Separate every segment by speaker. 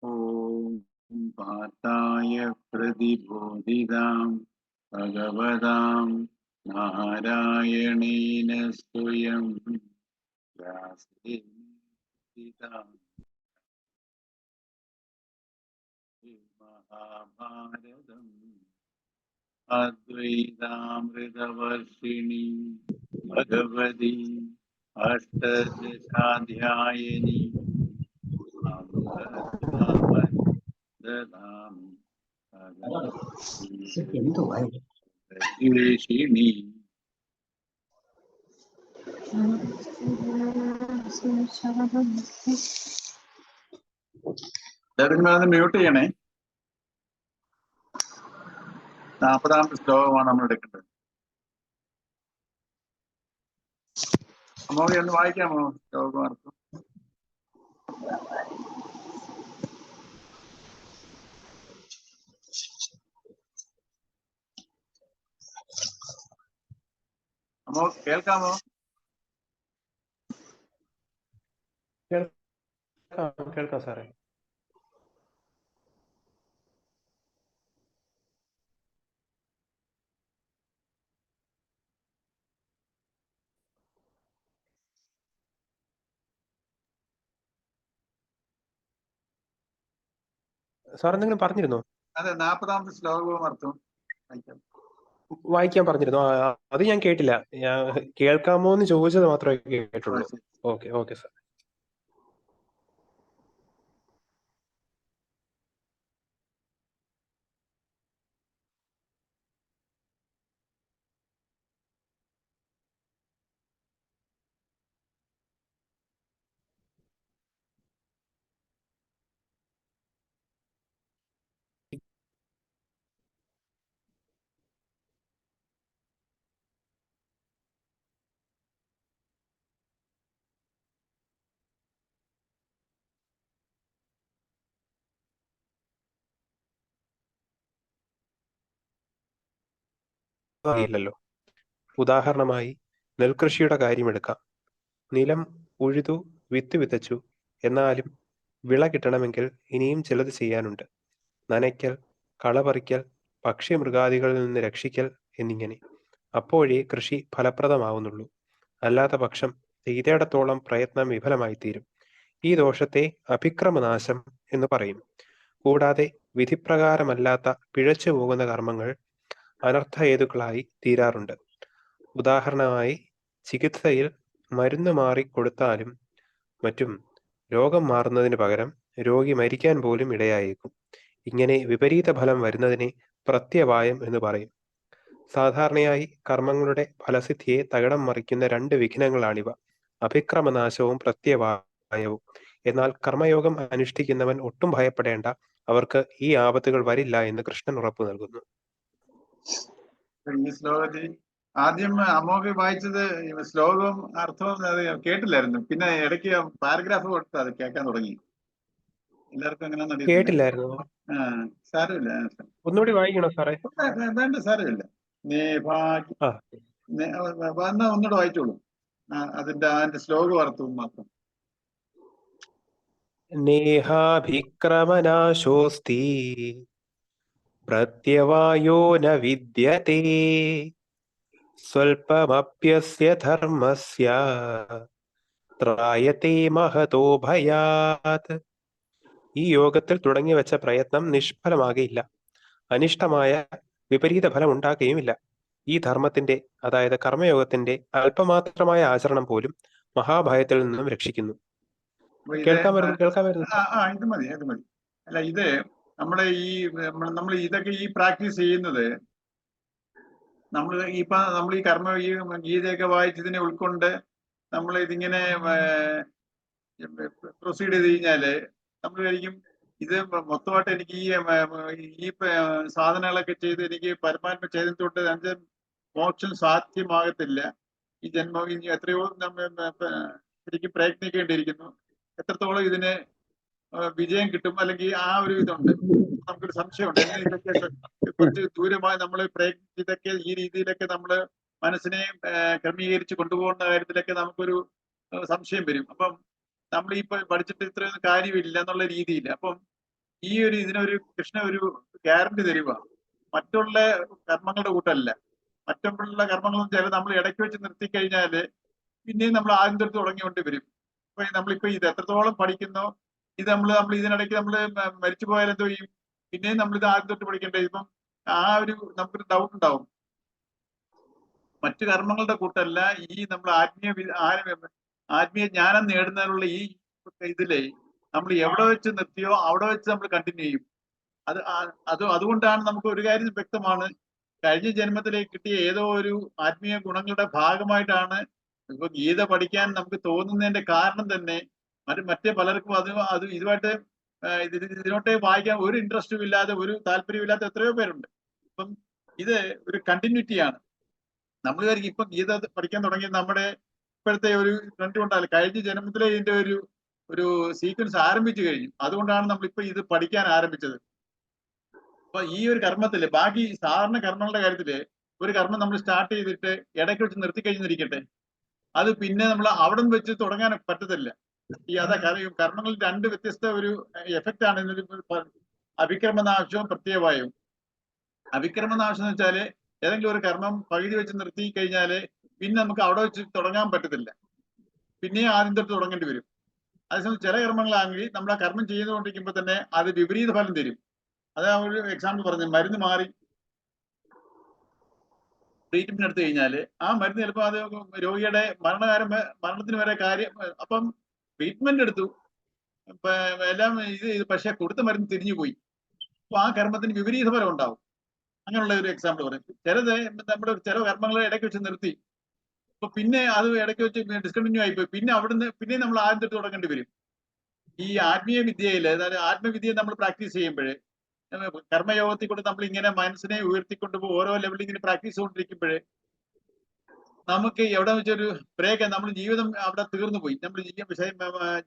Speaker 1: ഓം പാർത്ഥായ പ്രതിബോധിതാം ഭഗവതാം നാരായണേന സ്വയം വ്യാസേന ലിഖിതാം മഹാഭാരതം അദ്വൈതാമൃതവർഷിണി ഭഗവതി അഷ്ടദശാധ്യായിനി ദദാമി ഭഗവതി എല്ലാവരും മ്യൂട്ട് ചെയ്യണേ. 40ാമത്തെ ശ്ലോകമാണ് നമ്മൾ എടുക്കേണ്ടത്. അമ്മോദി ഒന്ന് വായിക്കാമോ ശ്ലോകമാർത്ഥം? അമ്മോ കേൾക്കാമോ?
Speaker 2: കേൾക്കാം സാറേ. സാർ എന്തെങ്കിലും പറഞ്ഞിരുന്നോ?
Speaker 1: അതെ, 40ാമത്തെ ശ്ലോകവും അർത്ഥം
Speaker 2: വായിക്കാൻ പറഞ്ഞിരുന്നു. അത് ഞാൻ കേട്ടില്ല. ഞാൻ കേൾക്കാമോ എന്ന് ചോദിച്ചത് മാത്രമേ കേട്ടുള്ളൂ. Okay okay sir. ഇല്ലല്ലോ. ഉദാഹരണമായി നെൽകൃഷിയുടെ കാര്യമെടുക്കാം. നിലം ഉഴുതു, വിത്ത് വിതച്ചു. എന്നാലും വിള കിട്ടണമെങ്കിൽ ഇനിയും ചിലത് ചെയ്യാനുണ്ട്. നനയ്ക്കൽ, കളപറിക്കൽ, പക്ഷിമൃഗാദികളിൽ നിന്ന് രക്ഷിക്കൽ എന്നിങ്ങനെ. അപ്പോഴേ കൃഷി ഫലപ്രദമാവുന്നുള്ളൂ. അല്ലാത്ത പക്ഷം ചെയ്തേടത്തോളം പ്രയത്നം വിഫലമായിത്തീരും. ഈ ദോഷത്തെ അഭിക്രമനാശം എന്ന് പറയും. കൂടാതെ വിധിപ്രകാരമല്ലാത്ത പിഴച്ചു പോകുന്ന കർമ്മങ്ങൾ അനർത്ഥഹേതുക്കളായി തീരാറുണ്ട്. ഉദാഹരണമായി ചികിത്സയിൽ മരുന്ന് മാറി കൊടുത്താലും മറ്റും രോഗം മാറുന്നതിന് പകരം രോഗി മരിക്കാൻ പോലും ഇടയായേക്കും. ഇങ്ങനെ വിപരീത ഫലം വരുന്നതിനെ പ്രത്യവായം എന്ന് പറയും. സാധാരണയായി കർമ്മങ്ങളുടെ ഫലസിദ്ധിയെ തകിടം മറിക്കുന്ന 2 വിഘ്നങ്ങളാണിവ: അഭിക്രമനാശവും പ്രത്യവായവും. എന്നാൽ കർമ്മയോഗം അനുഷ്ഠിക്കുന്നവൻ ഒട്ടും ഭയപ്പെടേണ്ട, അവർക്ക് ഈ ആപത്തുകൾ വരില്ല എന്ന് കൃഷ്ണൻ ഉറപ്പു നൽകുന്നു.
Speaker 1: ഈ ശ്ലോകത്തിൽ ആദ്യം അമ്മോക്ക് വായിച്ചത് ശ്ലോകവും അർത്ഥവും അത് കേട്ടില്ലായിരുന്നു. പിന്നെ ഇടയ്ക്ക് പാരഗ്രാഫ് കൊടുത്ത് അത് കേൾക്കാൻ തുടങ്ങി. എല്ലാവർക്കും എങ്ങനെയാണെന്ന്
Speaker 2: കേട്ടില്ലായിരുന്നു.
Speaker 1: സാരമില്ല.
Speaker 2: ഒന്നുകൂടി വായിക്കണോ സാറേ?
Speaker 1: വേണ്ട, സാരമില്ല. വന്ന ഒന്നുകൂടെ വായിച്ചോളൂ. അതിന്റെ ശ്ലോകം അർത്ഥവും മാത്രം.
Speaker 2: നേഹാഭിക്രമനാശോസ്തി പ്രത്യവായോ ന വിദ്യത്തെ സ്വൽപമപ്യസ്യ ധർമ്മസ്യ ത്രായത്തെ മഹതോ ഭയാത്. ഈ യോഗത്തിൽ തുടങ്ങി വെച്ച പ്രയത്നം നിഷ്ഫലമാകയില്ല. അനിഷ്ടമായ വിപരീത ഫലം ഉണ്ടാക്കുകയുമില്ല. ഈ ധർമ്മത്തിന്റെ, അതായത് കർമ്മയോഗത്തിന്റെ അല്പമാത്രമായ ആചരണം പോലും മഹാഭയത്തിൽ നിന്നും രക്ഷിക്കുന്നു. കേൾക്കാൻ വരുന്നു.
Speaker 1: ഇത് മതി. അല്ല, ഇത് നമ്മൾ ഇതൊക്കെ ഈ പ്രാക്ടീസ് ചെയ്യുന്നത് നമ്മൾ ഈ കർമ്മ ഈ ഗീതയൊക്കെ വായിച്ചതിനെ ഉൾക്കൊണ്ട് നമ്മൾ ഇതിങ്ങനെ പ്രൊസീഡ് ചെയ്ത് കഴിഞ്ഞാല് നമ്മൾ വിചാരിക്കും ഇത് മൊത്തമായിട്ട് എനിക്ക് ഈ സാധനങ്ങളൊക്കെ ചെയ്ത് എനിക്ക് പരമാത്മ ചെയ്തിട്ടുണ്ട് അതിന്റെ മോക്ഷം സാധ്യമാകത്തില്ല. ഈ ജന്മം ഇനി എത്രയോ ശരിക്കും പ്രയത്നിക്കേണ്ടിയിരിക്കുന്നു. എത്രത്തോളം ഇതിന് വിജയം കിട്ടും, അല്ലെങ്കിൽ ആ ഒരു ഇതുണ്ട്. നമുക്കൊരു സംശയമുണ്ട്. എങ്ങനെ ഇതൊക്കെ കുറച്ച് ദൂരമായി നമ്മൾ പ്രയത്നിച്ച് ഇതൊക്കെ ഈ രീതിയിലൊക്കെ നമ്മൾ മനസ്സിനെ ക്രമീകരിച്ച് കൊണ്ടുപോകുന്ന കാര്യത്തിലൊക്കെ നമുക്കൊരു സംശയം വരും. അപ്പം നമ്മൾ ഈ പഠിച്ചിട്ട് ഇത്രയൊന്നും കാര്യമില്ല എന്നുള്ള രീതിയിൽ. അപ്പം ഇതിനൊരു കൃഷ്ണ ഒരു ഗ്യാരണ്ടി തരുക. മറ്റുള്ള കർമ്മങ്ങളുടെ കൂട്ടല്ല. മറ്റുള്ള കർമ്മങ്ങൾ ചില നമ്മൾ ഇടയ്ക്ക് വെച്ച് നിർത്തി കഴിഞ്ഞാല് പിന്നെയും നമ്മൾ ആദ്യം തൊട്ട് തുടങ്ങിക്കൊണ്ട് വരും. അപ്പൊ നമ്മളിപ്പോ ഇത് എത്രത്തോളം പഠിക്കുന്നോ, ഇത് നമ്മൾ ഇതിനിടയ്ക്ക് നമ്മൾ മരിച്ചു പോയാൽ എന്തോ ചെയ്യും? പിന്നെയും നമ്മൾ ഇത് ആദ്യം തൊട്ട് പഠിക്കേണ്ടത്. ഇപ്പം നമുക്കൊരു ഡൗട്ട് ഉണ്ടാവും. മറ്റു കർമ്മങ്ങളുടെ കൂട്ടല്ല നമ്മൾ ആത്മീയ ജ്ഞാനം നേടുന്നതിനുള്ള ഇതിലെ നമ്മൾ എവിടെ വെച്ച് നിർത്തിയോ അവിടെ വെച്ച് നമ്മൾ കണ്ടിന്യൂ ചെയ്യും. അതുകൊണ്ടാണ് നമുക്ക് ഒരു കാര്യം വ്യക്തമാണ്. കഴിഞ്ഞ ജന്മത്തിലേക്ക് കിട്ടിയ ഏതോ ഒരു ആത്മീയ ഗുണങ്ങളുടെ ഭാഗമായിട്ടാണ് ഇപ്പൊ ഗീത പഠിക്കാൻ നമുക്ക് തോന്നുന്നതിന്റെ കാരണം തന്നെ മറ്റേ പലർക്കും ഇതുമായിട്ട് ഇതിനോട്ട് വായിക്കാൻ ഒരു ഇൻട്രസ്റ്റും ഇല്ലാതെ, ഒരു താല്പര്യവും ഇല്ലാത്ത എത്രയോ പേരുണ്ട്. അപ്പം ഇത് ഒരു കണ്ടിന്യൂറ്റിയാണ്. നമ്മൾ വിചാരിക്കും ഇപ്പൊ ഗീത പഠിക്കാൻ തുടങ്ങിയ നമ്മുടെ ഇപ്പോഴത്തെ ഒരു ട്രെൻഡ് കൊണ്ടല്ല, കഴിഞ്ഞ ജന്മത്തിലെ ഇതിന്റെ ഒരു സീക്വൻസ് ആരംഭിച്ചു കഴിഞ്ഞു. അതുകൊണ്ടാണ് നമ്മളിപ്പോ ഇത് പഠിക്കാൻ ആരംഭിച്ചത്. അപ്പൊ ഈ ഒരു കർമ്മത്തില് ബാക്കി സാധാരണ കർമ്മങ്ങളുടെ കാര്യത്തില് ഒരു കർമ്മം നമ്മൾ സ്റ്റാർട്ട് ചെയ്തിട്ട് ഇടയ്ക്ക് വെച്ച് നിർത്തി കഴിഞ്ഞിരിക്കട്ടെ, അത് പിന്നെ നമ്മൾ അവിടെ വെച്ച് തുടങ്ങാൻ പറ്റത്തില്ല. കർമ്മങ്ങൾ രണ്ട് വ്യത്യസ്ത ഒരു എഫക്റ്റ് ആണ് ഇതിൽ. അവിക്രമനാശവും പ്രത്യയവായവും. അവിക്രമനാശം എന്ന് വെച്ചാല് ഏതെങ്കിലും ഒരു കർമ്മം പകുതി വെച്ച് നിർത്തി കഴിഞ്ഞാല് പിന്നെ നമുക്ക് അവിടെ വെച്ച് തുടങ്ങാൻ പറ്റത്തില്ല, പിന്നെ ആദ്യം തൊട്ട് തുടങ്ങേണ്ടി വരും. അതേസമയം ചില കർമ്മങ്ങളാണെങ്കിൽ നമ്മൾ ആ കർമ്മം ചെയ്തുകൊണ്ടിരിക്കുമ്പോൾ തന്നെ അത് വിപരീത ഫലം തരും. അതാ ഒരു എക്സാമ്പിൾ പറഞ്ഞു, മരുന്ന് മാറി ട്രീറ്റ്മെന്റ് എടുത്തു കഴിഞ്ഞാല് ആ മരുന്ന് ചിലപ്പോൾ അത് രോഗിയുടെ മരണത്തിന് വരെ കാര്യം. അപ്പം ട്രീറ്റ്മെന്റ് എടുത്തു, എല്ലാം പക്ഷെ കൊടുത്ത മരുന്ന് തിരിഞ്ഞു പോയി. അപ്പൊ ആ കർമ്മത്തിന് വിപരീത ഫലം ഉണ്ടാവും. അങ്ങനെയുള്ള ഒരു എക്സാമ്പിൾ പറയും. നമ്മുടെ ചില കർമ്മങ്ങളെ ഇടയ്ക്ക് വെച്ച് നിർത്തി, അപ്പൊ പിന്നെ അത് ഇടയ്ക്ക് വെച്ച് ഡിസ്കണ്ടിന്യൂ ആയിപ്പോയി, പിന്നെ നമ്മൾ ആദ്യം തൊട്ട് തുടങ്ങേണ്ടി വരും. ഈ ആത്മീയ വിദ്യയില്, അതായത് ആത്മവിദ്യ നമ്മൾ പ്രാക്ടീസ് ചെയ്യുമ്പോഴേ, കർമ്മയോഗത്തിൽ കൊണ്ട് നമ്മൾ ഇങ്ങനെ മനസ്സിനെ ഉയർത്തിക്കൊണ്ടുപോയി ഓരോ ലെവലിൽ ഇങ്ങനെ പ്രാക്ടീസ് ചെയ്തുകൊണ്ടിരിക്കുമ്പോഴേ നമുക്ക് എവിടെ വെച്ചൊരു ബ്രേക്ക്, നമ്മൾ ജീവിതം അവിടെ തീർന്നു പോയി, നമ്മൾ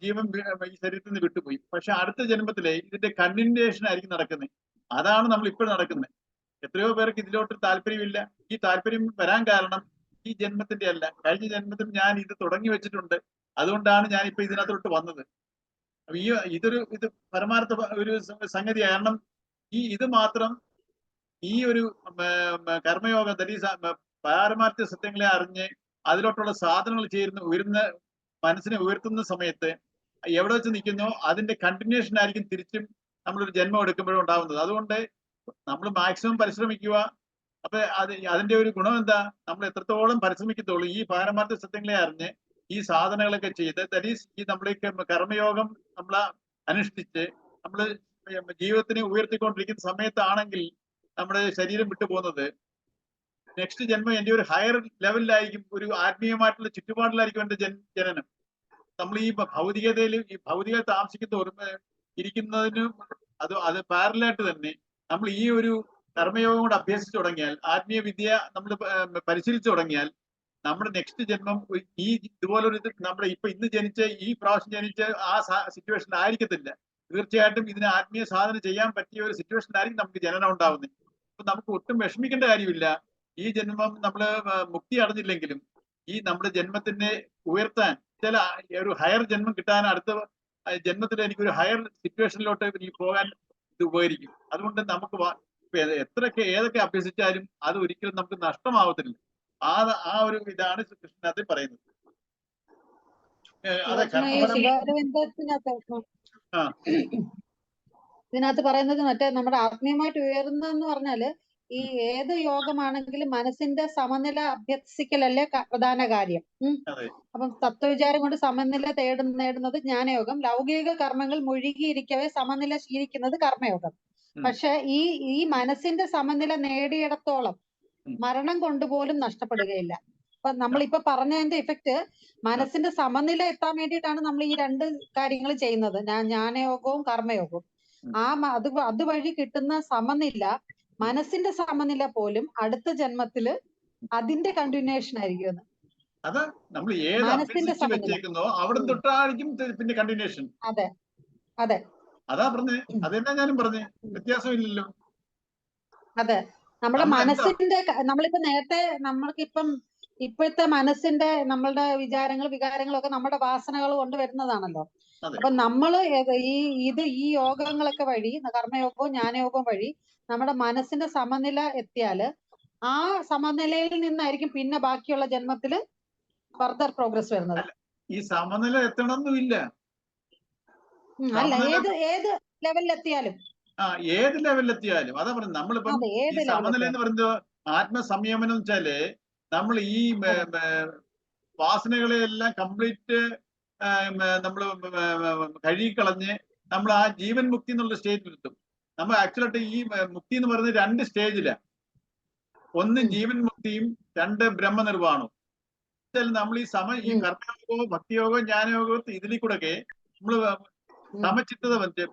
Speaker 1: ജീവൻ ഈ ശരീരത്തിൽ നിന്ന് വിട്ടുപോയി. പക്ഷെ അടുത്ത ജന്മത്തിലെ ഇതിന്റെ കണ്ടിന്യൂഷൻ ആയിരിക്കും നടക്കുന്നത്. അതാണ് നമ്മൾ ഇപ്പോഴും നടക്കുന്നത്. എത്രയോ പേർക്ക് ഇതിലോട്ട് താല്പര്യമില്ല. ഈ താല്പര്യം വരാൻ കാരണം ഈ ജന്മത്തിന്റെ അല്ല, കഴിഞ്ഞ ജന്മത്തിൽ ഞാൻ ഇത് തുടങ്ങി വെച്ചിട്ടുണ്ട്. അതുകൊണ്ടാണ് ഞാൻ ഇപ്പൊ ഇതിനകത്തോട്ട് വന്നത്. ഇത് പരമാർത്ഥ ഒരു സംഗതി. കാരണം ഇത് മാത്രം ഈ ഒരു കർമ്മയോഗം പാരമാർത്ഥ സത്യങ്ങളെ അറിഞ്ഞ് അതിലോട്ടുള്ള സാധനങ്ങൾ ഉയരുന്ന മനസ്സിനെ ഉയർത്തുന്ന സമയത്ത് എവിടെ വെച്ച് നിൽക്കുന്നോ അതിന്റെ കണ്ടിന്യൂഷൻ ആയിരിക്കും തിരിച്ചും നമ്മളൊരു ജന്മം എടുക്കുമ്പോഴും ഉണ്ടാവുന്നത്. അതുകൊണ്ട് നമ്മൾ മാക്സിമം പരിശ്രമിക്കുക. അപ്പൊ അതിന്റെ ഒരു ഗുണം എന്താ? നമ്മൾ എത്രത്തോളം പരിശ്രമിക്കത്തുള്ളൂ ഈ പാരമാർത്ഥ സത്യങ്ങളെ അറിഞ്ഞ് ഈ സാധനങ്ങളൊക്കെ ചെയ്ത്, ദാറ്റ് ഈസ് ഈ നമ്മളെ കർമ്മയോഗം നമ്മൾ അനുഷ്ഠിച്ച് നമ്മൾ ജീവിതത്തിനെ ഉയർത്തിക്കൊണ്ടിരിക്കുന്ന സമയത്താണെങ്കിൽ നമ്മുടെ ശരീരം വിട്ടുപോകുന്നത് നെക്സ്റ്റ് ജന്മം എന്റെ ഒരു ഹയർ ലെവലിലായിരിക്കും, ഒരു ആത്മീയമായിട്ടുള്ള ചുറ്റുപാടിലായിരിക്കും എന്റെ ജനനം. നമ്മൾ ഈ ഭൗതിക താമസിക്കുന്ന ഇരിക്കുന്നതിനും അത് പാരലായിട്ട് തന്നെ നമ്മൾ ഈ ഒരു കർമ്മയോഗം കൂടെ അഭ്യസിച്ചു തുടങ്ങിയാൽ, ആത്മീയ വിദ്യ നമ്മൾ പരിശീലിച്ചു തുടങ്ങിയാൽ, നമ്മുടെ നെക്സ്റ്റ് ജന്മം ഇതുപോലൊരു നമ്മുടെ ഇന്ന് ജനിച്ച ഈ പ്രാവശ്യം ജനിച്ച ആ സിറ്റുവേഷൻ ആയിരിക്കത്തില്ല. തീർച്ചയായിട്ടും ഇതിന് ആത്മീയ സാധന ചെയ്യാൻ പറ്റിയ ഒരു സിറ്റുവേഷനിലായിരിക്കും നമുക്ക് ജനനം ഉണ്ടാവുന്നത്. അപ്പൊ നമുക്ക് ഒട്ടും വിഷമിക്കേണ്ട കാര്യമില്ല. ഈ ജന്മം നമ്മൾ മുക്തി അടഞ്ഞില്ലെങ്കിലും നമ്മുടെ ജന്മത്തിനെ ഉയർത്താൻ ഒരു ഹയർ ജന്മം കിട്ടാൻ അടുത്ത ജന്മത്തിൽ എനിക്കൊരു ഹയർ സിറ്റുവേഷനിലോട്ട് പോകാൻ ഇത് ഉപകരിക്കും. അതുകൊണ്ട് നമുക്ക് ഏതൊക്കെ അഭ്യസിച്ചാലും അത് ഒരിക്കലും നമുക്ക് നഷ്ടമാവത്തില്ല. ആ ഒരു ഇതാണ് കൃഷ്ണൻ പറയുന്നത്.
Speaker 3: ഇതിനകത്ത് പറയുന്നത് നമ്മുടെ ആത്മീയമായിട്ട് ഉയർന്നെന്ന് പറഞ്ഞാല് ഈ ഏത് യോഗമാണെങ്കിലും മനസ്സിന്റെ സമനില അഭ്യസിക്കലല്ലേ പ്രധാന കാര്യം. അപ്പം തത്വവിചാരം കൊണ്ട് സമനില നേടുന്നത് ജ്ഞാനയോഗം. ലൗകിക കർമ്മങ്ങൾ മുഴുകിയിരിക്കവേ സമനില ശീലിക്കുന്നത് കർമ്മയോഗം. പക്ഷെ ഈ മനസ്സിന്റെ സമനില നേടിയിടത്തോളം മരണം കൊണ്ടുപോലും നഷ്ടപ്പെടുകയില്ല. അപ്പൊ നമ്മളിപ്പോ പറഞ്ഞതിന്റെ ഇഫക്റ്റ് മനസ്സിന്റെ സമനില എത്താൻ വേണ്ടിയിട്ടാണ് നമ്മൾ ഈ രണ്ട് കാര്യങ്ങൾ ചെയ്യുന്നത്, ജ്ഞാനയോഗവും കർമ്മയോഗവും. അതുവഴി കിട്ടുന്ന സമനില, മനസ്സിന്റെ സമനില പോലും അടുത്ത ജന്മത്തില് അതിന്റെ കണ്ടിന്യൂഷൻ ആയിരിക്കും.
Speaker 1: അത് നമ്മൾ അവിടെ തൊട്ടായിരിക്കും പിന്നെ കണ്ടിന്യൂഷൻ.
Speaker 3: അതെ അതെ,
Speaker 1: അതാ പറഞ്ഞേ. അതെന്നാ ഞാനും പറഞ്ഞേ, വ്യത്യാസമില്ലല്ലോ.
Speaker 3: അതെ, നമ്മുടെ മനസ്സിന്റെ നമ്മളിപ്പോ നേരത്തെ നമ്മൾക്കിപ്പം ഇപ്പോഴത്തെ മനസ്സിന്റെ നമ്മളുടെ വിചാരങ്ങളും വികാരങ്ങളും ഒക്കെ നമ്മുടെ വാസനകൾ കൊണ്ട് വരുന്നതാണല്ലോ.
Speaker 1: അതെ
Speaker 3: അപ്പൊ നമ്മള് ഈ യോഗങ്ങളൊക്കെ വഴി, കർമ്മയോഗവും ജ്ഞാനയോഗവും വഴി നമ്മുടെ മനസ്സിന്റെ സമനില എത്തിയാല് ആ സമനിലയിൽ നിന്നായിരിക്കും പിന്നെ ബാക്കിയുള്ള ജന്മത്തില് ഫർദർ പ്രോഗ്രസ് വരുന്നത്.
Speaker 1: അല്ല, ഈ സമനില എത്തണമെന്നില്ല.
Speaker 3: അല്ല,
Speaker 1: സമനില
Speaker 3: ഏത് ലെവലിലെത്തിയാലും
Speaker 1: ഏത് ലെവലിലെത്തിയാലും അതാ പറയുന്നത്. നമ്മളിപ്പം
Speaker 3: അതെ,
Speaker 1: ഈ
Speaker 3: ഏത്
Speaker 1: സമനില എന്ന്
Speaker 3: ലെവലിലെത്തിയാലും.
Speaker 1: പറയുന്നത് ആത്മസംയമനം എന്ന് വെച്ചാല് നമ്മൾ ഈ വാസനകളെയെല്ലാം കംപ്ലീറ്റ് നമ്മൾ കഴുകിക്കളഞ്ഞ് നമ്മൾ ആ ജീവൻ മുക്തി എന്നുള്ള സ്റ്റേജിലെത്തും. നമ്മൾ ആക്ച്വലായിട്ട് ഈ മുക്തി എന്ന് പറയുന്നത് 2 സ്റ്റേജിലാണ്. ഒന്ന് ജീവൻ മുക്തിയും, 2 ബ്രഹ്മനിർവാണവും. നമ്മൾ ഈ കർമ്മയോഗവും ഭക്തിയോഗവും ജ്ഞാനയോഗവും ഇതിൽ കൂടെയൊക്കെ നമ്മൾ സമചിത്തത വന്ന്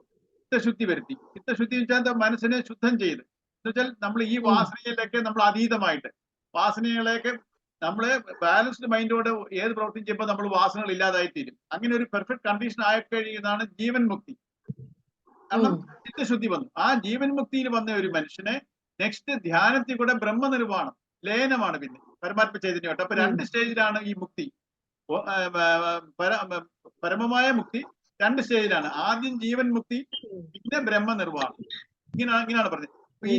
Speaker 1: ചിത്തശുദ്ധി വരുത്തി. ചിത്തശുദ്ധി വെച്ചാൽ മനസ്സിനെ ശുദ്ധം ചെയ്ത് എന്നുവെച്ചാൽ നമ്മൾ ഈ വാസനയിലേക്ക് നമ്മൾ അതീതമായിട്ട് വാസനകളെയൊക്കെ നമ്മള് ബാലൻസ്ഡ് മൈൻഡോടെ ഏത് പ്രവർത്തി ചെയ്യുമ്പോൾ നമ്മൾ വാസനകൾ ഇല്ലാതായി തീരും. അങ്ങനെ ഒരു പെർഫെക്റ്റ് കണ്ടീഷൻ ആയി കഴിയുന്നതാണ് ജീവൻ മുക്തി. കാരണം ചിത്തശുദ്ധി വന്നു. ആ ജീവൻ മുക്തിയിൽ വന്ന ഒരു മനുഷ്യനെ നെക്സ്റ്റ് ധ്യാനത്തിൽ കൂടെ ബ്രഹ്മനിർവാണം, ലയനമാണ് പിന്നെ പരമാത്മ ചൈതന്യമായിട്ട്. അപ്പൊ 2 സ്റ്റേജിലാണ് ഈ മുക്തി. പരമമായ മുക്തി 2 സ്റ്റേജിലാണ്. ആദ്യം ജീവൻ മുക്തി, പിന്നെ ബ്രഹ്മനിർവാണം. ഇങ്ങനെയാണ് പറഞ്ഞത്. ഈ